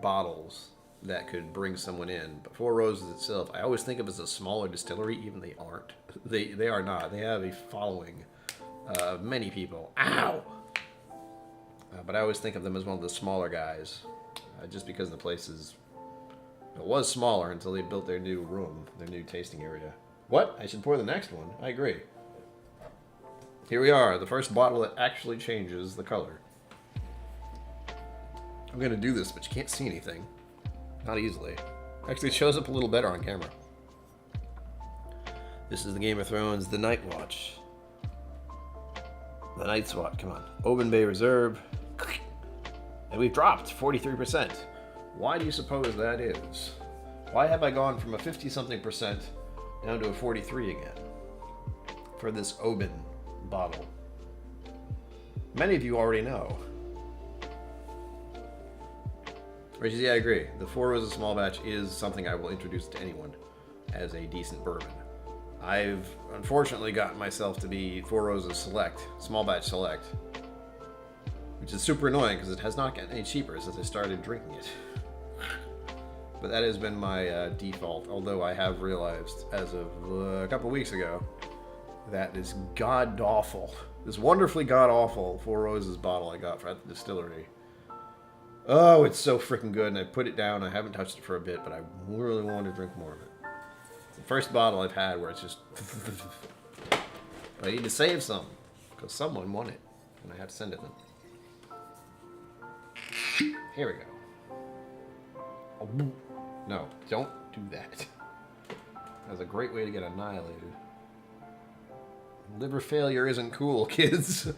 bottles that could bring someone in. But Four Roses itself, I always think of as a smaller distillery, even they aren't. They are not. They have a following of many people. Ow! But I always think of them as one of the smaller guys, just because the place was smaller until they built their new room, their new tasting area. What? I should pour the next one. I agree. Here we are, the first bottle that actually changes the color. I'm going to do this, but you can't see anything. Not easily. Actually, it shows up a little better on camera. This is the Game of Thrones, The Night Watch. The Night's Watch, come on. Oban Bay Reserve. And we've dropped 43%. Why do you suppose that is? Why have I gone from a 50-something% down to a 43 again? For this Oban bottle. Many of you already know. Richie, yeah, I agree. The Four Roses Small Batch is something I will introduce to anyone as a decent bourbon. I've unfortunately gotten myself to be Four Roses Select, Small Batch Select, which is super annoying because it has not gotten any cheaper since I started drinking it. But that has been my default, although I have realized as of a couple weeks ago that this god-awful, this wonderfully god-awful Four Roses bottle I got at the distillery, oh, it's so freaking good, and I put it down. I haven't touched it for a bit, but I really want to drink more of it. It's the first bottle I've had where it's just... I need to save some, because someone won it, and I have to send it to them. Here we go. Oh, no, don't do that. That's a great way to get annihilated. Liver failure isn't cool, kids.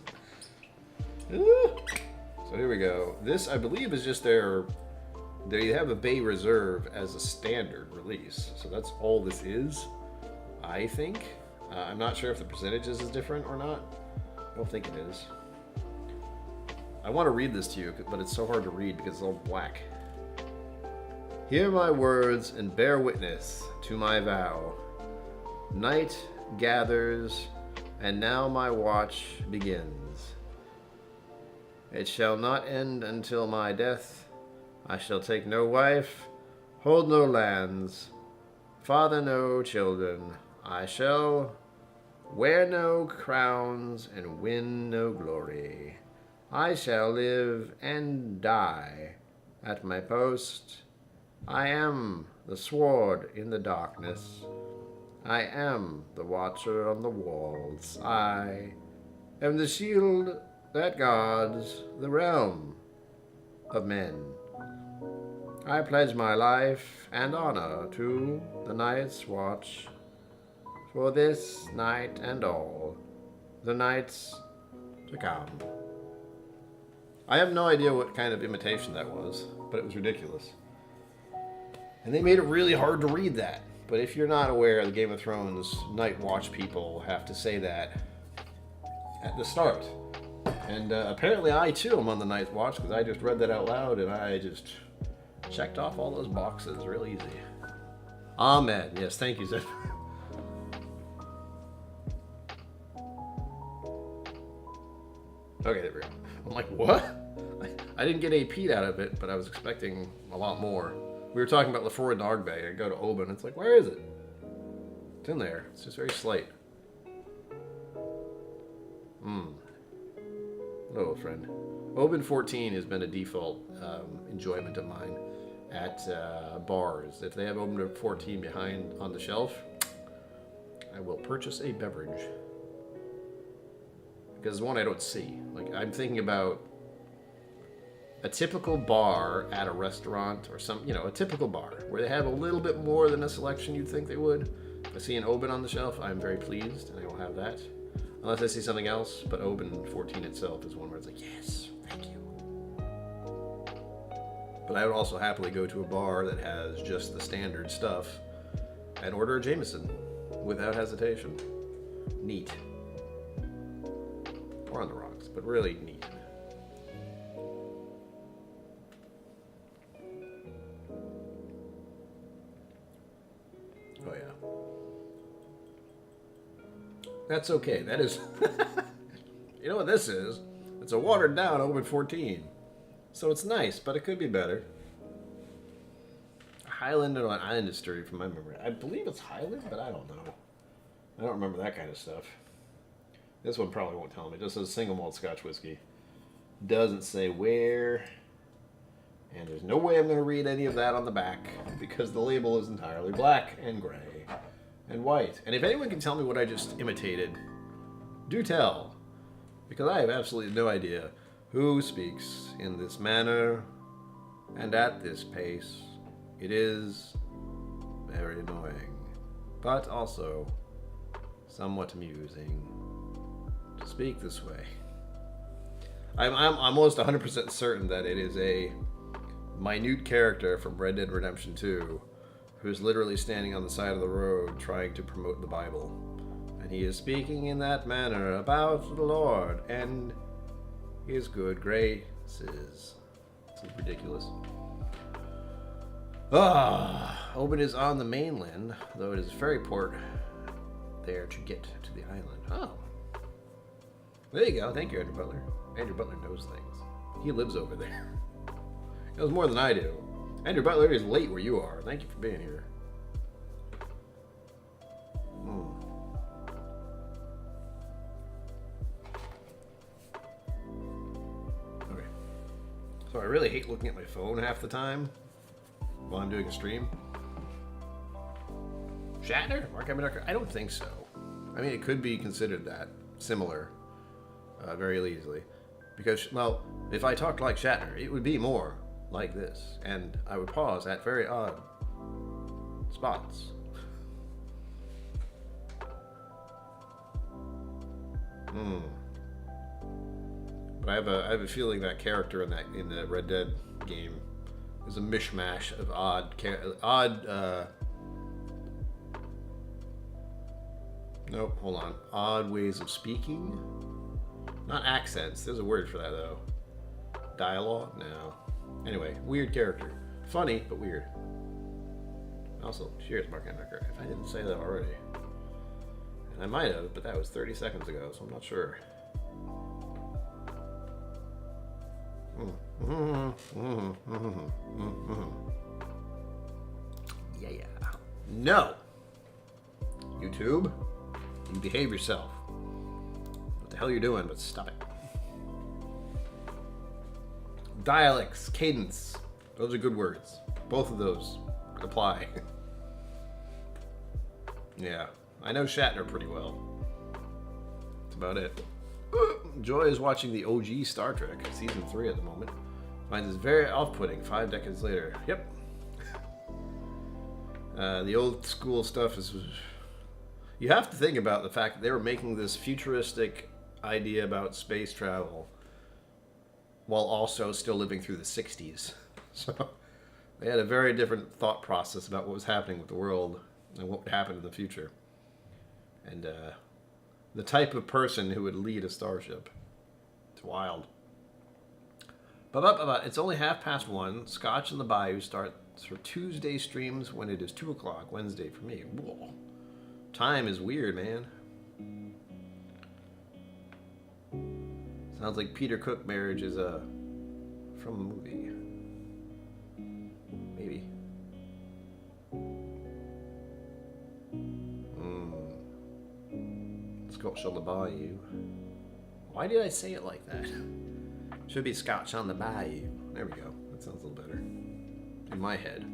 So here we go. This, I believe, is just they have a Bay Reserve as a standard release. So that's all this is, I think. I'm not sure if the percentages is different or not. I don't think it is. I want to read this to you, but it's so hard to read because it's all black. Hear my words and bear witness to my vow. Night gathers And now my watch begins. It shall not end until my death. I shall take no wife, hold no lands, father no children. I shall wear no crowns and win no glory. I shall live and die at my post. I am the sword in the darkness. I am the watcher on the walls. I am the shield that guards the realm of men. I pledge my life and honor to the night's watch for this night and all the nights to come. I have no idea what kind of imitation that was, but it was ridiculous. And they made it really hard to read that. But if you're not aware, the Game of Thrones Night Watch people have to say that at the start. And apparently I too am on the Night Watch because I just read that out loud and I just checked off all those boxes real easy. Amen. Yes, thank you, Zeph. Okay, there we go. I'm like, what? I didn't get a peat out of it, but I was expecting a lot more. We were talking about Lafroy Dogbay. I go to Oban. It's like, where is it? It's in there. It's just very slight. Hello, friend. Oban 14 has been a default enjoyment of mine at bars. If they have Oban 14 behind on the shelf, I will purchase a beverage. Because it's one I don't see. Like, I'm thinking about a typical bar at a restaurant or some, a typical bar where they have a little bit more than a selection you'd think they would. If I see an Oban on the shelf, I'm very pleased and I will have that. Unless I see something else, but Oban 14 itself is one where it's like, yes, thank you. But I would also happily go to a bar that has just the standard stuff and order a Jameson without hesitation. Neat. Or on the rocks, but really neat. Oh yeah. That's okay. That is... You know what this is? It's a watered down Oban 14. So it's nice, but it could be better. Highland or an Island Distillery from my memory. I believe it's Highland, but I don't know. I don't remember that kind of stuff. This one probably won't tell me. It just says single malt Scotch whiskey. Doesn't say where. And there's no way I'm going to read any of that on the back because the label is entirely black and gray and white. And if anyone can tell me what I just imitated, do tell. Because I have absolutely no idea who speaks in this manner and at this pace. It is very annoying, but also somewhat amusing to speak this way. I'm almost 100% certain that it is a minute character from Red Dead Redemption 2 who's literally standing on the side of the road trying to promote the Bible. And he is speaking in that manner about the Lord and his good graces. It's ridiculous. Oban is on the mainland, though it is a ferry port there to get to the island. Oh. There you go. Thank you, Andrew Butler. Andrew Butler knows things. He lives over there. He knows more than I do. Andrew Butler is late where you are. Thank you for being here. Okay. So I really hate looking at my phone half the time while I'm doing a stream. Shatner? Mark Emmett? I don't think so. I mean, it could be considered that. Similar. Very easily. Because, well, if I talked like Shatner, it would be more like this. And I would pause at very odd spots. But I have a feeling that character in the Red Dead game is a mishmash of odd ways of speaking. Not accents. There's a word for that though. Dialogue? No. Anyway, weird character. Funny, but weird. Also, cheers, Mark Henniker. If I didn't say that already. I might have, but that was 30 seconds ago, so I'm not sure. Yeah. No! YouTube, you behave yourself. What the hell you're doing, but stop it. Dialects, cadence, those are good words. Both of those apply. Yeah, I know Shatner pretty well. That's about it. Joy is watching the OG Star Trek, season 3 at the moment. Finds this very off-putting 5 decades later. Yep. The old school stuff is... You have to think about the fact that they were making this futuristic idea about space travel while also still living through the 60s. So they had a very different thought process about what was happening with the world and what would happen in the future. And the type of person who would lead a starship. It's wild. But it's only 1:30. Scotch in the Bayou starts for Tuesday streams when it is 2 o'clock Wednesday for me. Whoa. Time is weird, man. Sounds like Peter Cook marriage is from a movie. Maybe. Scotch on the Bayou. Why did I say it like that? Should be Scotch on the Bayou. There we go. That sounds a little better. In my head.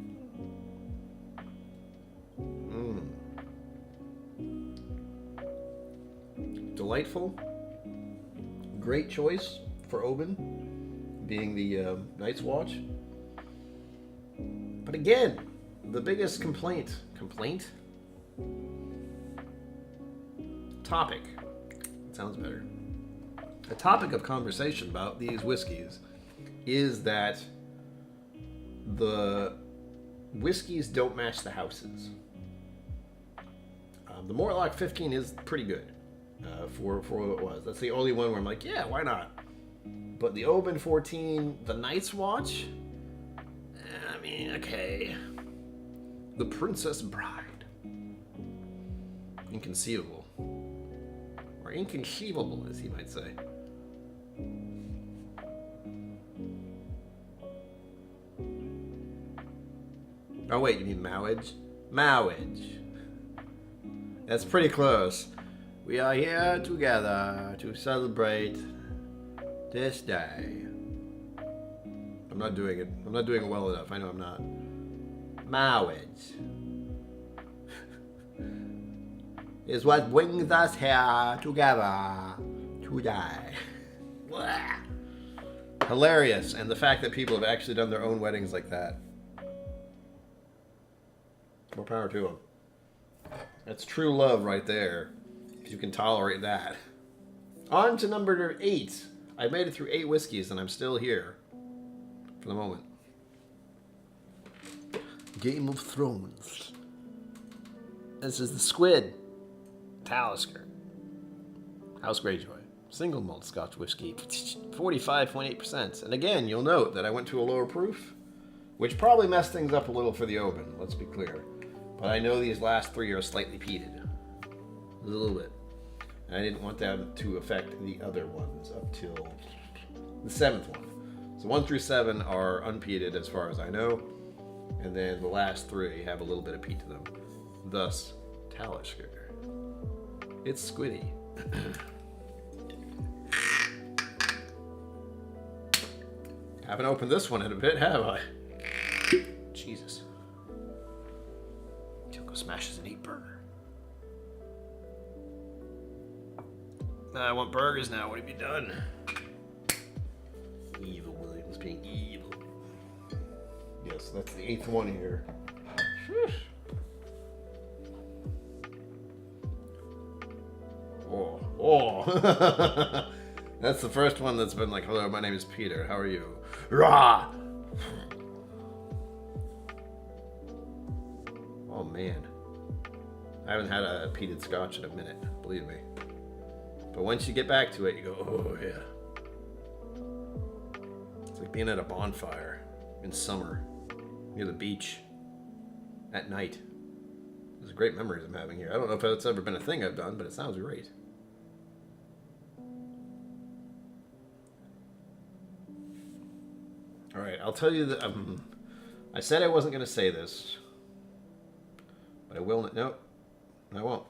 Delightful. Great choice for Oban, being the Night's Watch. But again, the biggest complaint. Topic. It sounds better. The topic of conversation about these whiskeys is that the whiskeys don't match the houses. The Mortlock 15 is pretty good for what it was. That's the only one where I'm like, yeah, why not? But the Oban 14, the Night's Watch, I mean, okay. The Princess Bride. Inconceivable. Or inconceivable, as he might say. Oh wait, you mean Mowage? Mowage. That's pretty close. We are here together to celebrate this day. I'm not doing it. I'm not doing it well enough. I know I'm not. Marriage is what brings us here together today. Hilarious. And the fact that people have actually done their own weddings like that. More power to them. That's true love right there. If you can tolerate that. On to number 8. I made it through 8 whiskeys and I'm still here. For the moment. Game of Thrones. This is the Squid. Talisker. House Greyjoy. Single malt Scotch whiskey. 45.8%. And again, you'll note that I went to a lower proof. Which probably messed things up a little for the Oban. Let's be clear. But I know these last 3 are slightly peated. A little bit. And I didn't want them to affect the other ones up till the 7th one. So 1 through 7 are unpeated as far as I know. And then the last 3 have a little bit of peat to them. Thus, Talisker. It's squiddy. Haven't opened this one in a bit, have I? Jesus. KillCo smashes an 8 burger. I want burgers now. What have you done? Evil Williams being evil. Yes, that's the 8th one here. Oh. That's the first one that's been like, hello, my name is Peter. How are you? Rah! Oh, man. I haven't had a peated Scotch in a minute, believe me. But once you get back to it, you go, oh, yeah. It's like being at a bonfire in summer near the beach at night. These are great memories I'm having here. I don't know if that's ever been a thing I've done, but it sounds great. All right, I'll tell you that I said I wasn't going to say this, but I will not. No, I won't.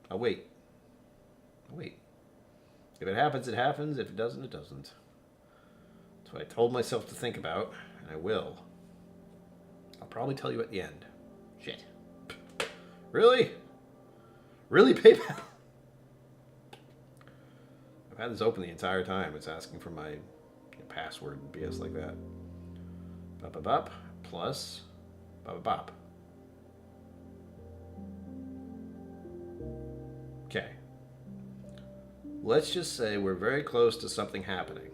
I'll wait. I'll wait. If it happens, it happens. If it doesn't, it doesn't. That's what I told myself to think about, and I will. I'll probably tell you at the end. Shit. Really? Really, PayPal? I've had this open the entire time. It's asking for my password and BS like that. Bop, bop, plus bop, bop. Okay. Let's just say we're very close to something happening,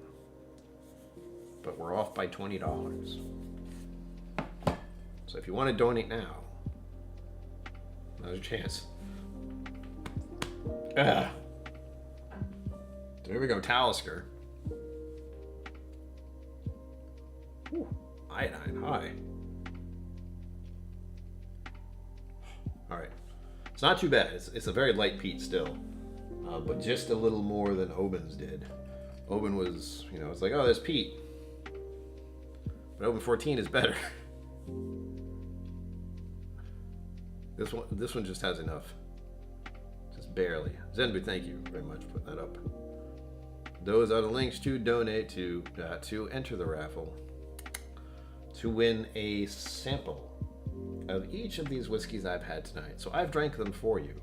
but we're off by $20. So if you want to donate now, now's your chance. So here we go, Talisker. Ooh, iodine, high. All right, it's not too bad. It's a very light peat still, but just a little more than Oban's did. Oban was, it's like, oh, there's peat, but Oban 14 is better. This one just has enough, just barely. Zenbu, thank you very much for putting that up. Those are the links to donate to enter the raffle, to win a sample of each of these whiskeys I've had tonight. So I've drank them for you,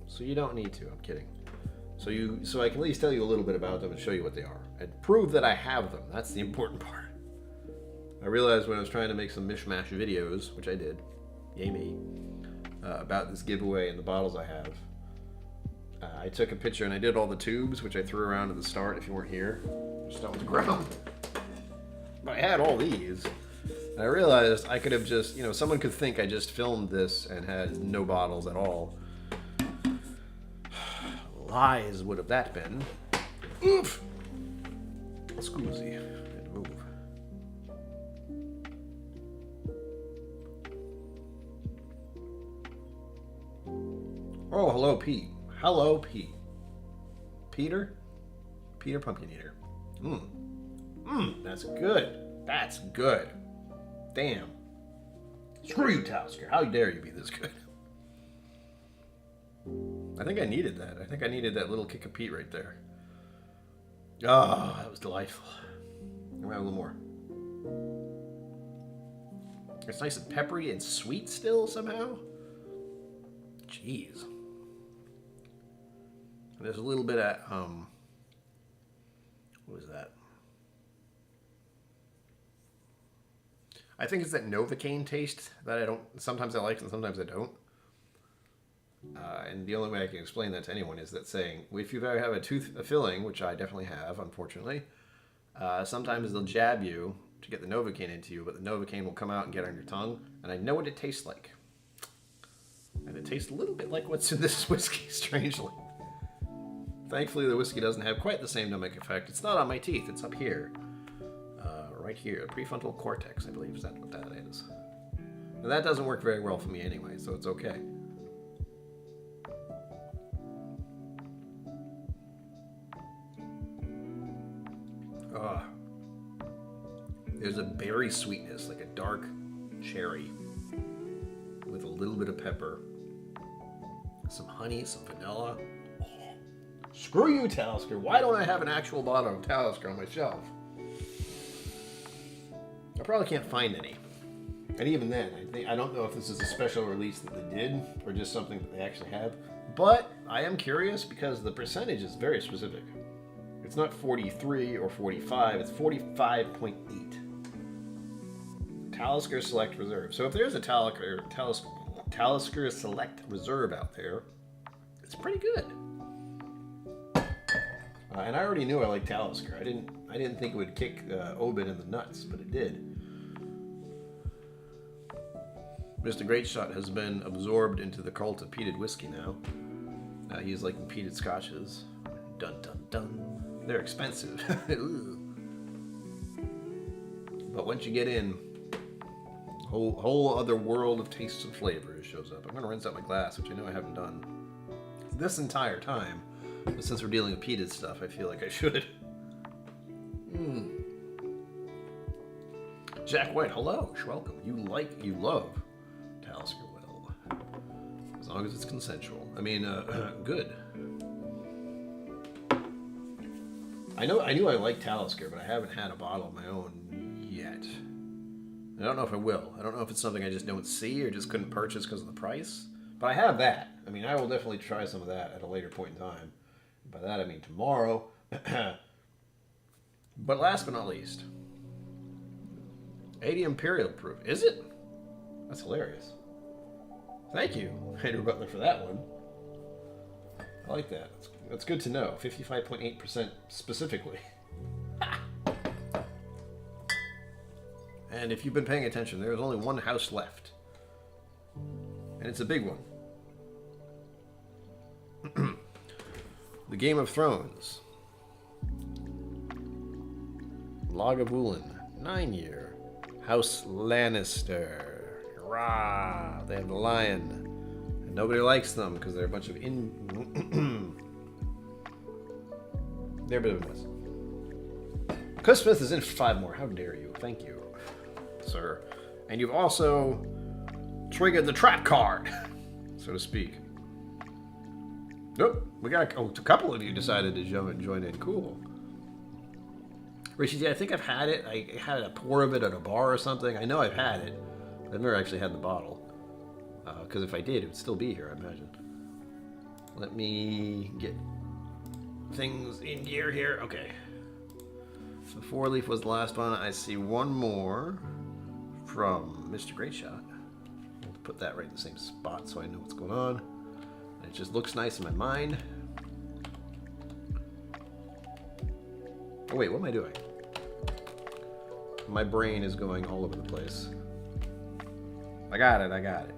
so you don't need to. I'm kidding. So I can at least tell you a little bit about them and show you what they are and prove that I have them. That's the important part. I realized when I was trying to make some mishmash videos, which I did, yay me, about this giveaway and the bottles I have. I took a picture and I did all the tubes, which I threw around at the start if you weren't here. Just on the ground. But I had all these. And I realized I could have just, someone could think I just filmed this and had no bottles at all. Lies would have that been. Oof! Scusi. And move. Oh, hello, Pete. Hello, Pete. Peter? Peter Pumpkin Eater. That's good. That's good. Damn. Screw you, Talisker. How dare you be this good? I think I needed that. I think I needed that little kick of Pete right there. Oh, that was delightful. I'm gonna have a little more. It's nice and peppery and sweet still somehow. Jeez. There's a little bit of, what was that? I think it's that Novocaine taste that sometimes I like and sometimes I don't. And the only way I can explain that to anyone is that saying, if you ever have a tooth filling, which I definitely have, unfortunately, sometimes they'll jab you to get the Novocaine into you, but the Novocaine will come out and get on your tongue, and I know what it tastes like. And it tastes a little bit like what's in this whiskey, strangely. Thankfully, the whiskey doesn't have quite the same numbing effect. It's not on my teeth. It's up here. Right here. Prefrontal cortex, I believe. Is that what that is? And that doesn't work very well for me anyway, so it's okay. There's a berry sweetness, like a dark cherry with a little bit of pepper. Some honey, some vanilla. Screw you, Talisker. Why don't I have an actual bottle of Talisker on my shelf? I probably can't find any. And even then, I don't know if this is a special release that they did or just something that they actually have. But I am curious because the percentage is very specific. It's not 43 or 45, it's 45.8. Talisker Select Reserve. So if there's a Talisker Select Reserve out there, it's pretty good. And I already knew I liked Talisker. I didn't think it would kick Oban in the nuts, but it did. Mr. Greatshot has been absorbed into the cult of peated whiskey now. He's liking peated scotches. Dun dun dun. They're expensive. But once you get in, Whole other world of tastes and flavors shows up. I'm going to rinse out my glass, which I know I haven't done this entire time. But since we're dealing with peated stuff, I feel like I should. Jack White, hello. Welcome. You love Talisker Well. As long as it's consensual. I mean, good. I knew I liked Talisker, but I haven't had a bottle of my own yet. I don't know if I will. I don't know if it's something I just don't see or just couldn't purchase because of the price. But I have that. I mean, I will definitely try some of that at a later point in time. By that, I mean tomorrow. But last but not least, 80 Imperial proof. Is it? That's hilarious. Thank you, Andrew Butler, for that one. I like that. That's good to know. 55.8% specifically. And if you've been paying attention, there's only one house left. And it's a big one. The Game of Thrones. Lagavulin. 9-year. House Lannister. Hurrah! They have the lion. And nobody likes them because they're a bunch of They're a bit of a mess. Cliff Smith is in for 5 more. How dare you? Thank you, sir. And you've also triggered the trap card, so to speak. Nope. We got a couple of you decided to join in. Cool. Richie, yeah, I think I've had it. I had a pour of it at a bar or something. I know I've had it. I've never actually had the bottle. Because if I did, it would still be here, I imagine. Let me get things in gear here. Okay. So 4-leaf was the last one. I see one more from Mr. Greatshot. I'll put that right in the same spot so I know what's going on. And it just looks nice in my mind. Oh wait, what am I doing? My brain is going all over the place. I got it.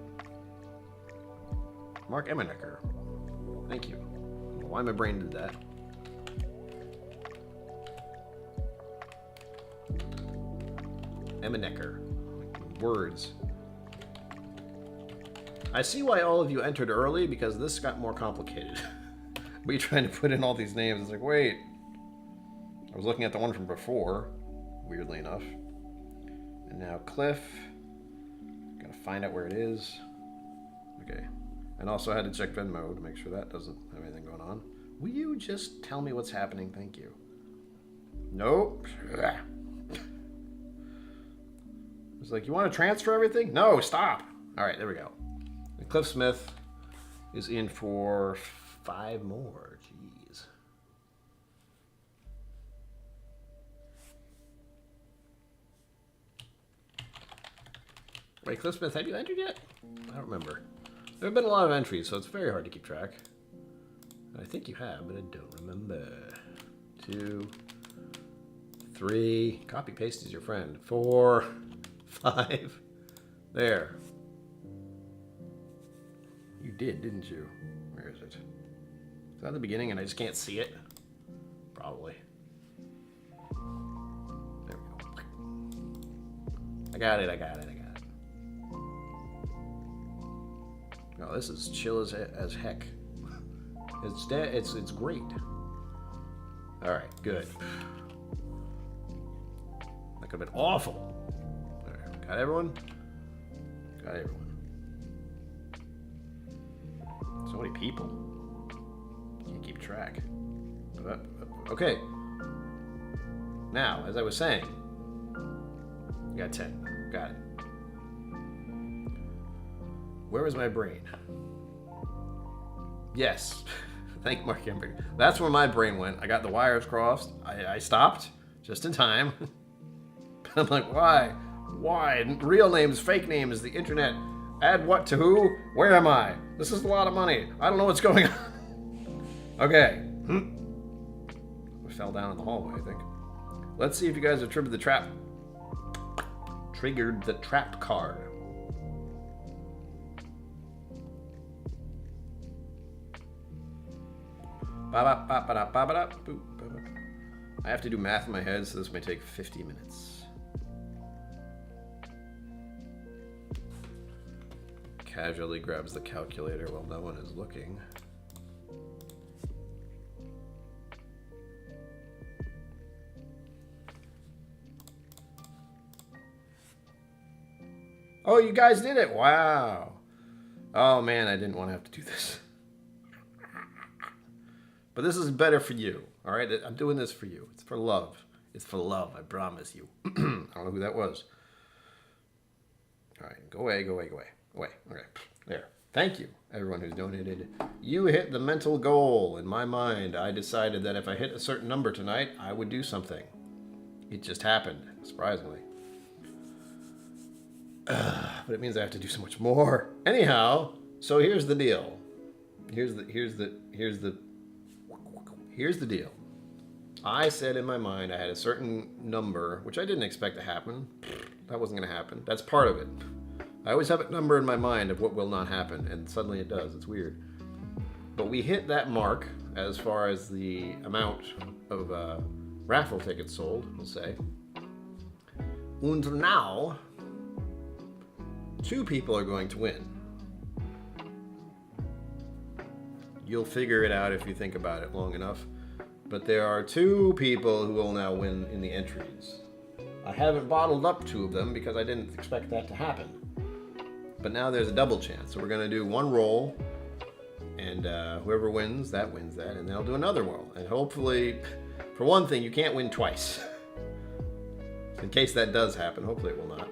Mark Emmenecker. Thank you. I don't know why my brain did that. Emmenecker. Words. I see why all of you entered early, because this got more complicated. We trying to put in all these names. It's like, wait. I was looking at the one from before, weirdly enough. And now Cliff. Gotta find out where it is. Okay. And also I had to check Venmo to make sure that doesn't have anything going on. Will you just tell me what's happening? Thank you. Nope. It's like, you want to transfer everything? No, stop. All right, there we go. And Cliff Smith is in for 5 more. Jeez. Wait, Cliff Smith, have you entered yet? I don't remember. There have been a lot of entries, so it's very hard to keep track. I think you have, but I don't remember. 2, 3. Copy paste is your friend. 4, 5. There. You did, didn't you? Where is it? Is that the beginning and I just can't see it? Probably. There we go. I got it. Oh, this is chill as heck. It's great. All right, good. That could have been awful. Right, got everyone? Got everyone. So many people. Can't keep track. Okay. Now, as I was saying, you got 10. Got it. Where was my brain? Yes. Thank Mark Ember. That's where my brain went. I got the wires crossed. I stopped just in time. I'm like, why? Why? Real names, fake names, the internet. Add what to who? Where am I? This is a lot of money. I don't know what's going on. Okay. I fell down in the hallway, I think. Let's see if you guys have triggered the trap card. I have to do math in my head, so this may take 50 minutes. casually grabs the calculator while no one is looking. Oh, you guys did it. Wow. Oh, man, I didn't want to have to do this. But this is better for you, all right? I'm doing this for you. It's for love. It's for love, I promise you. I don't know who that was. All right, go away, go away, go away. Away. Okay, there. Thank you, everyone who's donated. You hit the mental goal. In my mind, I decided that if I hit a certain number tonight, I would do something. It just happened, surprisingly. But it means I have to do so much more. Anyhow, so here's the deal. Here's the deal. I said in my mind I had a certain number, which I didn't expect to happen. That wasn't going to happen. That's part of it. I always have a number in my mind of what will not happen, and suddenly it does. It's weird. But we hit that mark as far as the amount of raffle tickets sold, we'll say. And now, 2 people are going to win. You'll figure it out if you think about it long enough. But there are 2 people who will now win in the entries. I haven't bottled up 2 of them because I didn't expect that to happen. But now there's a double chance. So we're going to do 1 roll. And whoever wins that. And then I'll do another roll. And hopefully, for one thing, you can't win twice. In case that does happen. Hopefully it will not.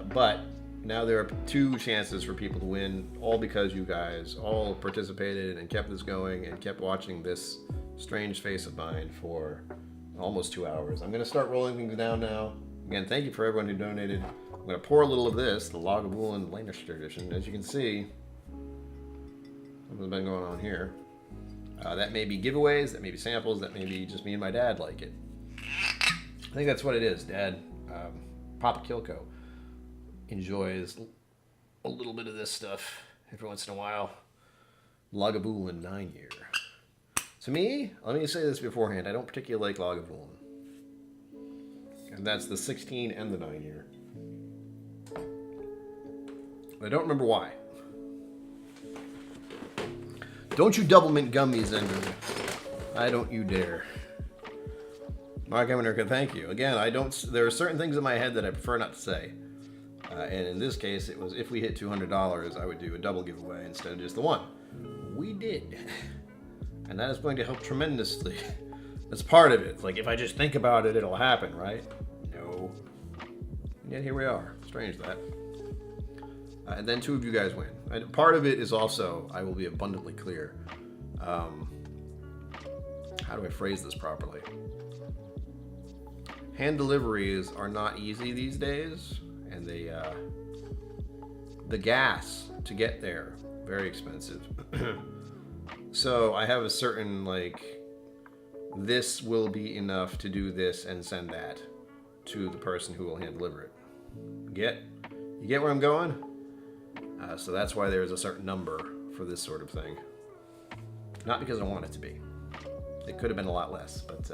But now there are 2 chances for people to win, all because you guys all participated and kept this going and kept watching this strange face of mine for almost 2 hours. I'm going to start rolling things down now. Again, thank you for everyone who donated. I'm going to pour a little of this, the Lagavulin Lannister edition. As you can see, something's been going on here. That may be giveaways, that may be samples, that may be just me and my dad like it. I think that's what it is, Dad. Papa KillCo enjoys a little bit of this stuff every once in a while. Lagavulin 9-year. To me, let me say this beforehand, I don't particularly like Lagavulin. And that's the 16 and the 9-year. I don't remember why. Don't you double mint gummies in me. I don't you dare. Mark Emenerka, thank you. Again, there are certain things in my head that I prefer not to say. And in this case, it was if we hit $200, I would do a double giveaway instead of just the one. We did. And that is going to help tremendously. That's part of it. It's like, if I just think about it, it'll happen, right? No. And yet here we are. Strange that. And then 2 of you guys win. And part of it is also, I will be abundantly clear. How do I phrase this properly? Hand deliveries are not easy these days. And the gas to get there, very expensive. So I have a certain, this will be enough to do this and send that to the person who will hand deliver it. You get where I'm going? So that's why there's a certain number for this sort of thing. Not because I want it to be. It could have been a lot less, but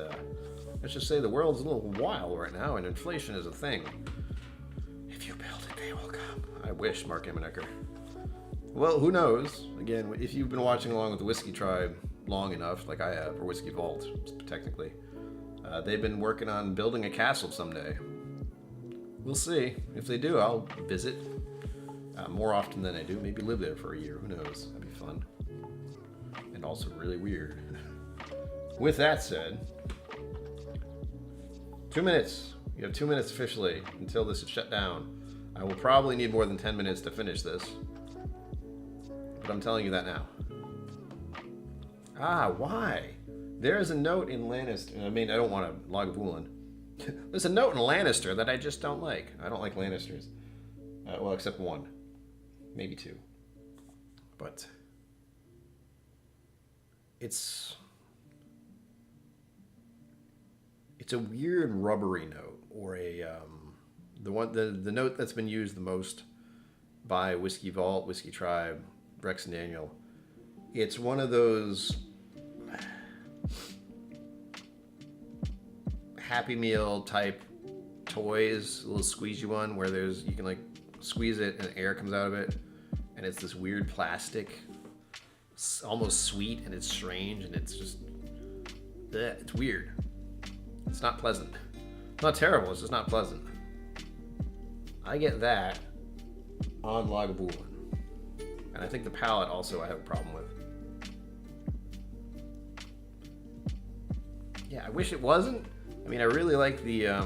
let's just say the world's a little wild right now and inflation is a thing. If you build it, they will come. I wish, Mark Emenecker. Well, who knows? Again, if you've been watching along with the Whiskey Tribe long enough, like I have, or Whiskey Vault, technically, they've been working on building a castle someday. We'll see. If they do, I'll visit more often than I do. Maybe live there for a year. Who knows? That'd be fun. And also really weird. With that said, 2 minutes. You have 2 minutes officially until this is shut down. I will probably need more than 10 minutes to finish this. But I'm telling you that now. Why? There is a note in Lannister. I mean, I don't want to Lagavulin. There's a note in Lannister that I just don't like. I don't like Lannisters. Well, except 1. Maybe 2. But it's a weird rubbery note, or the note that's been used the most by Whiskey Vault, Whiskey Tribe, Rex and Daniel. It's one of those Happy Meal type toys, a little squeegee one where you can squeeze it and air comes out of it. and it's this weird plastic, almost sweet, and it's strange, and it's just, it's weird. It's not pleasant. It's not terrible, it's just not pleasant. I get that on Lagavulin. And I think the palate also I have a problem with. Yeah, I wish it wasn't. I mean, I really like the, I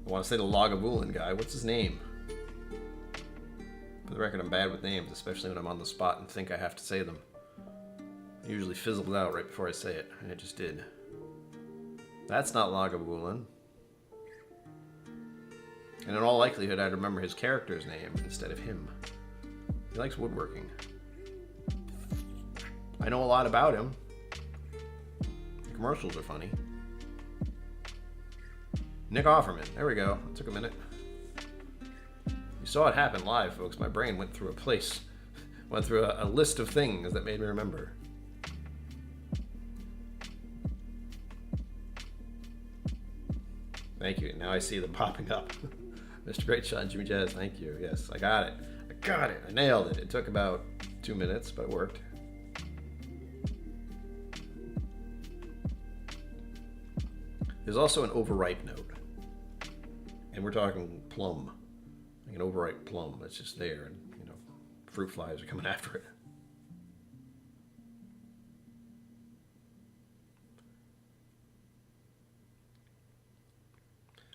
want to say the Lagavulin guy. What's his name? For the record, I'm bad with names, especially when I'm on the spot and think I have to say them. It usually fizzles out right before I say it, and it just did. That's not Lagavulin. And in all likelihood, I'd remember his character's name instead of him. He likes woodworking. I know a lot about him. The commercials are funny. Nick Offerman. There we go. It took a minute. You saw it happen live, folks. My brain went through went through a list of things that made me remember. Thank you. Now I see them popping up. Mr. Great Shot, Jimmy Jazz, thank you. Yes, I got it. I got it. I nailed it. It took about 2 minutes, but it worked. There's also an overripe note. And we're talking plum. Like an overripe plum that's just there, and, you know, fruit flies are coming after it.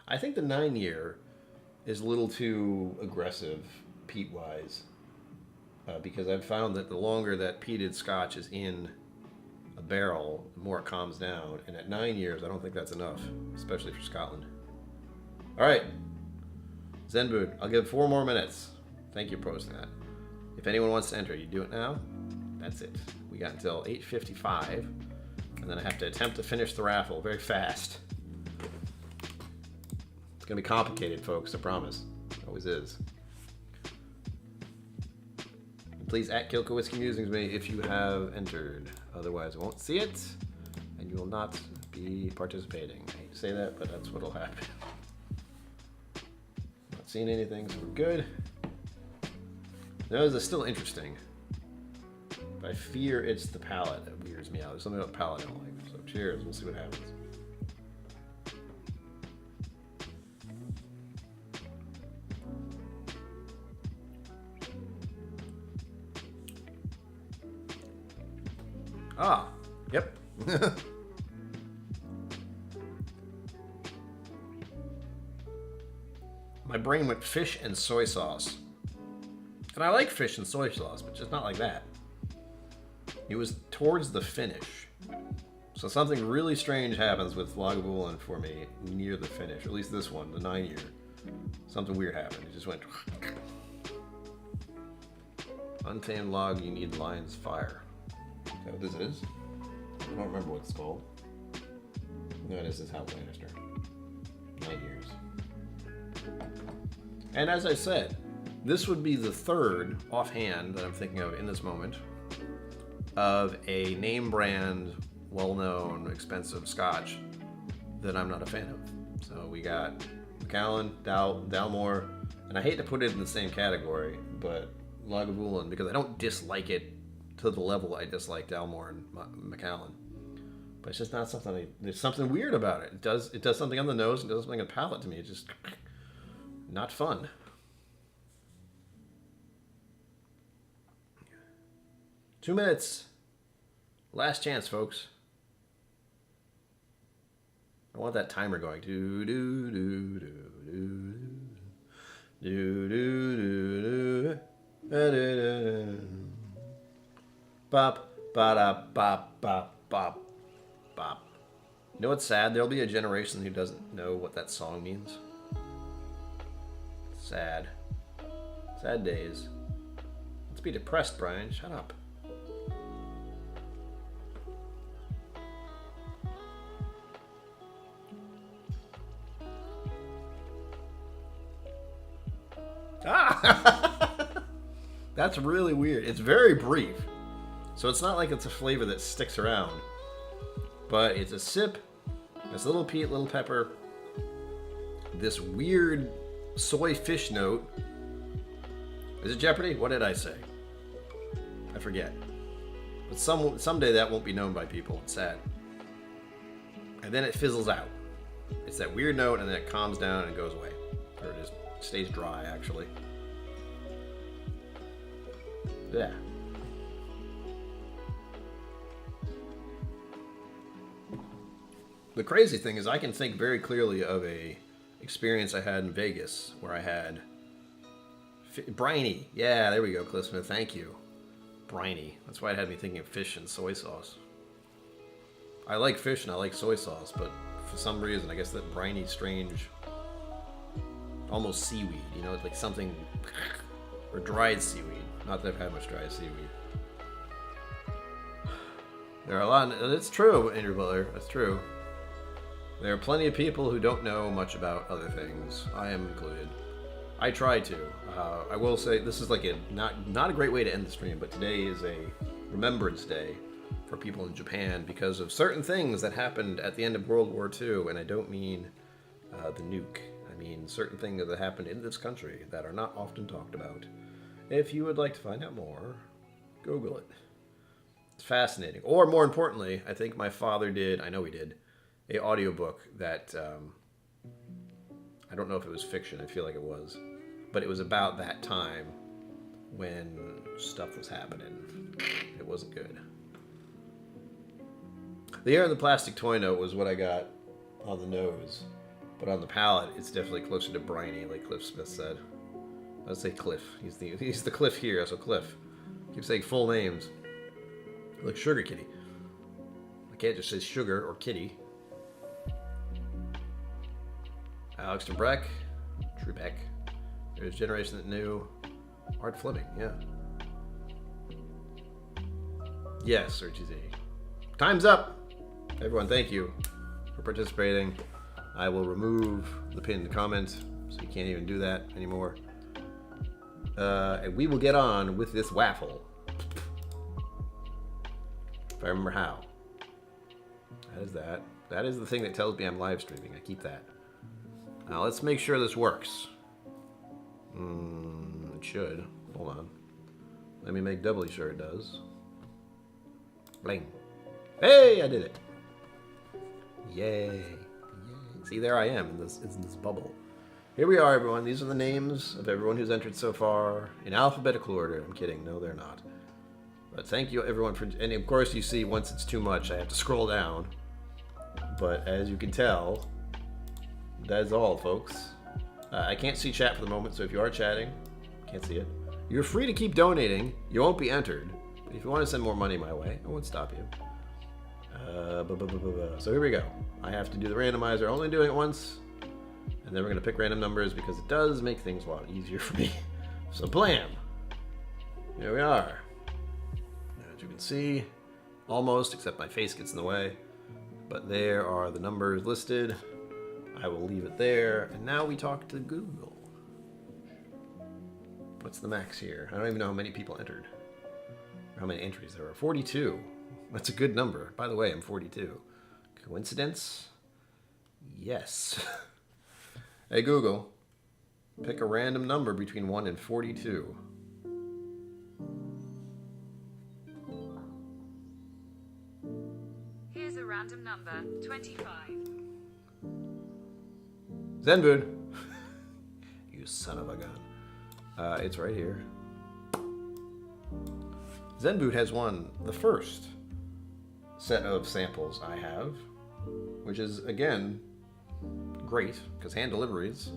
I think the 9-year is a little too aggressive peat-wise, because I've found that the longer that peated Scotch is in a barrel, the more it calms down. And at 9 years, I don't think that's enough, especially for Scotland. All right, Zenbood, I'll give 4 more minutes. Thank you for posting that. If anyone wants to enter, you do it now. That's it. We got until 8:55, and then I have to attempt to finish the raffle very fast. It's gonna be complicated, folks, I promise. It always is. Please at KillCo Whiskey Musings me if you have entered. Otherwise, I won't see it, and you will not be participating. I hate to say that, but that's what'll happen. Not seeing anything, so we're good. Those are still interesting, but I fear it's the palate that weirds me out. There's something about palate I don't like. So cheers, we'll see what happens. Ah, yep. My brain went fish and soy sauce. And I like fish and soy sauce, but just not like that. It was towards the finish. So something really strange happens with Lagavulin for me near the finish. At least this one, the 9-year. Something weird happened. It just went... Untamed log, you need lion's fire. Is that what this is? I don't remember what it's called. No, this is House Lannister. 9 years. And as I said, this would be the third offhand that I'm thinking of in this moment of a name brand, well-known, expensive Scotch that I'm not a fan of. So we got Macallan, Dalmore, and I hate to put it in the same category, but Lagavulin, because I don't dislike it to the level I dislike Dalmore and Macallan. But it's just not something, there's something weird about it. It does something on the nose and does something on the palate to me. It's just not fun. Two minutes. Last chance, folks. I want that timer going. Do do do do do do do do do. Bop ba da bop bop bop bop. You know what's sad? There'll be a generation who doesn't know what that song means. Sad. Sad days. Let's be depressed, Brian. Shut up. Ah! That's really weird. It's very brief. So it's not like it's a flavor that sticks around. But it's a sip. This little peat, little pepper. This weird soy fish note. Is it Jeopardy? What did I say? I forget. But someday that won't be known by people. It's sad. And then it fizzles out. It's that weird note, and then it calms down and goes away. Or it just stays dry, actually. Yeah. The crazy thing is I can think very clearly of a experience I had in Vegas where I had briny. Yeah, there we go, Cliff Smith. Thank you. Briny. That's why it had me thinking of fish and soy sauce. I like fish and I like soy sauce, but for some reason, I guess that briny, strange, almost seaweed, you know, like something, or dried seaweed. Not that I've had much dried seaweed. There are a lot, and it's true, Andrew Butler, it's true. There are plenty of people who don't know much about other things. I am included. I try to. I will say this is like a not a great way to end the stream, but today is a Remembrance Day for people in Japan because of certain things that happened at the end of World War II, and I don't mean the nuke. I mean certain things that happened in this country that are not often talked about. If you would like to find out more, Google it. It's fascinating. Or more importantly, I think my father did, I know he did, a audiobook that, I don't know if it was fiction, I feel like it was, but it was about that time when stuff was happening. It wasn't good. The air in the plastic toy note was what I got on the nose, but on the palate, it's definitely closer to briny, like Cliff Smith said. Let's say Cliff. He's the Cliff here, so Cliff. Keep saying full names. Like Sugar Kitty. I can't just say Sugar or Kitty. Alex Trebek. There's Generation That Knew. Art Fleming, yeah. Yes, RGZ. Time's up! Everyone, thank you for participating. I will remove the pinned comment, so you can't even do that anymore. And we will get on with this waffle. If I remember how. That is that. That is the thing that tells me I'm live streaming. I keep that. Now let's make sure this works. It should. Hold on. Let me make doubly sure it does. Bling. Hey, I did it. Yay. See, there I am in this bubble. Here we are, everyone. These are the names of everyone who's entered so far in alphabetical order. I'm kidding. No, they're not. But thank you, everyone, for... And, of course, you see, once it's too much, I have to scroll down. But as you can tell, that's all, folks. I can't see chat for the moment, so if you are chatting, can't see it. You're free to keep donating. You won't be entered. But if you want to send more money my way, I won't stop you. So here we go. I have to do the randomizer. Only doing it once. And then we're going to pick random numbers because it does make things a lot easier for me. So blam! Here we are. As you can see, almost, except my face gets in the way. But there are the numbers listed. I will leave it there. And now we talk to Google. What's the max here? I don't even know how many people entered. Or how many entries there were. 42. That's a good number. By the way, I'm 42. Coincidence? Yes. Hey Google, pick a random number between 1 and 42. Here's a random number, 25. Zenbood. You son of a gun. It's right here. Zenbood has won the first set of samples I have, which is, again, great, because hand deliveries.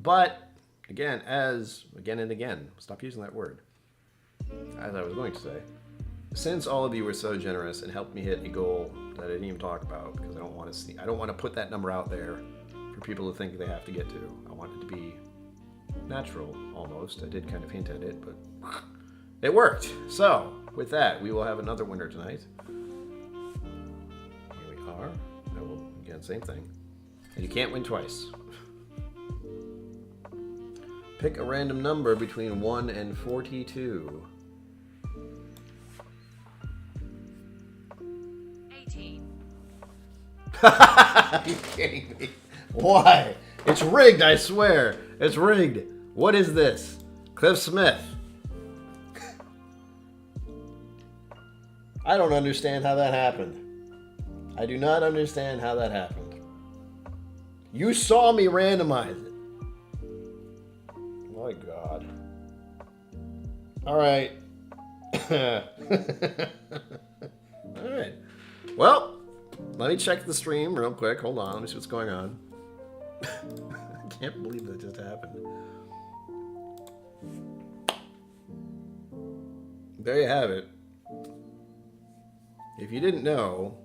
But, again and again, stop using that word, as I was going to say, since all of you were so generous and helped me hit a goal that I didn't even talk about, because I don't want to put that number out there for people to think they have to get to. I want it to be natural, almost. I did kind of hint at it, but it worked. So, with that, we will have another winner tonight. Here we are. I will, again, same thing. And you can't win twice. Pick a random number between 1 and 42. 18. Are you kidding me? Why? It's rigged, I swear. It's rigged. What is this? Cliff Smith. I don't understand how that happened. I do not understand how that happened. You saw me randomize it. My God. All right. All right. Well, let me check the stream real quick. Hold on. Let me see what's going on. I can't believe that just happened. There you have it. If you didn't know,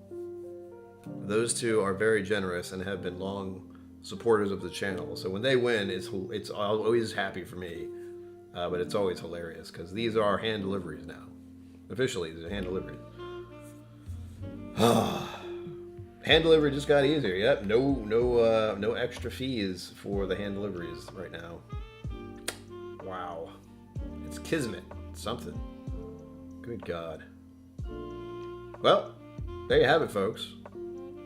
those two are very generous and have been long supporters of the channel. So when they win, it's always happy for me, but it's always hilarious because these are hand deliveries now. Officially, these are hand deliveries. Hand delivery just got easier. Yep, no extra fees for the hand deliveries right now. Wow, it's kismet. It's something. Good God. Well, there you have it, folks.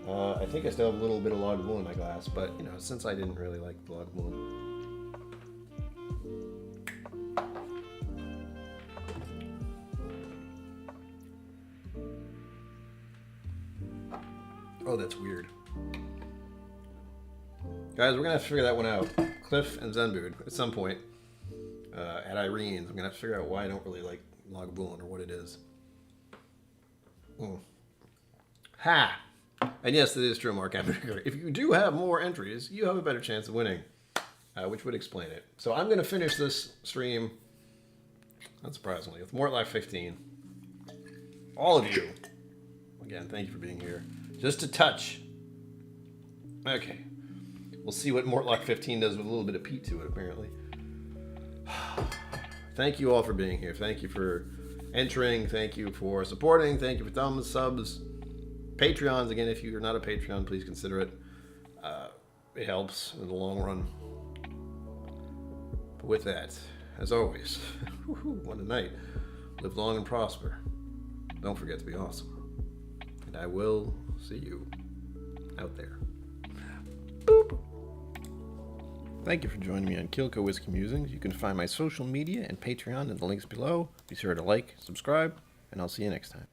I think I still have a little bit of Lagavulin in my glass, but you know, since I didn't really like the Lagavulin. Oh, that's weird. Guys, we're gonna have to figure that one out. Cliff and Zenbood at some point at Irene's. I'm gonna have to figure out why I don't really like Lagavulin or what it is. Ha! And yes, it is true, Mark. If you do have more entries, you have a better chance of winning, which would explain it. So I'm going to finish this stream, unsurprisingly, with Mortlock 15. All of you, again, thank you for being here. Just a touch. Okay. We'll see what Mortlock 15 does with a little bit of peat to it, apparently. Thank you all for being here. Thank you for entering. Thank you for supporting. Thank you for thumbs, subs. Patreons, again, if you're not a Patreon, please consider it. It helps in the long run. But with that, as always, what a night. Live long and prosper. Don't forget to be awesome. And I will see you out there. Boop. Thank you for joining me on KillCo Whiskey Musings. You can find my social media and Patreon in the links below. Be sure to like, subscribe, and I'll see you next time.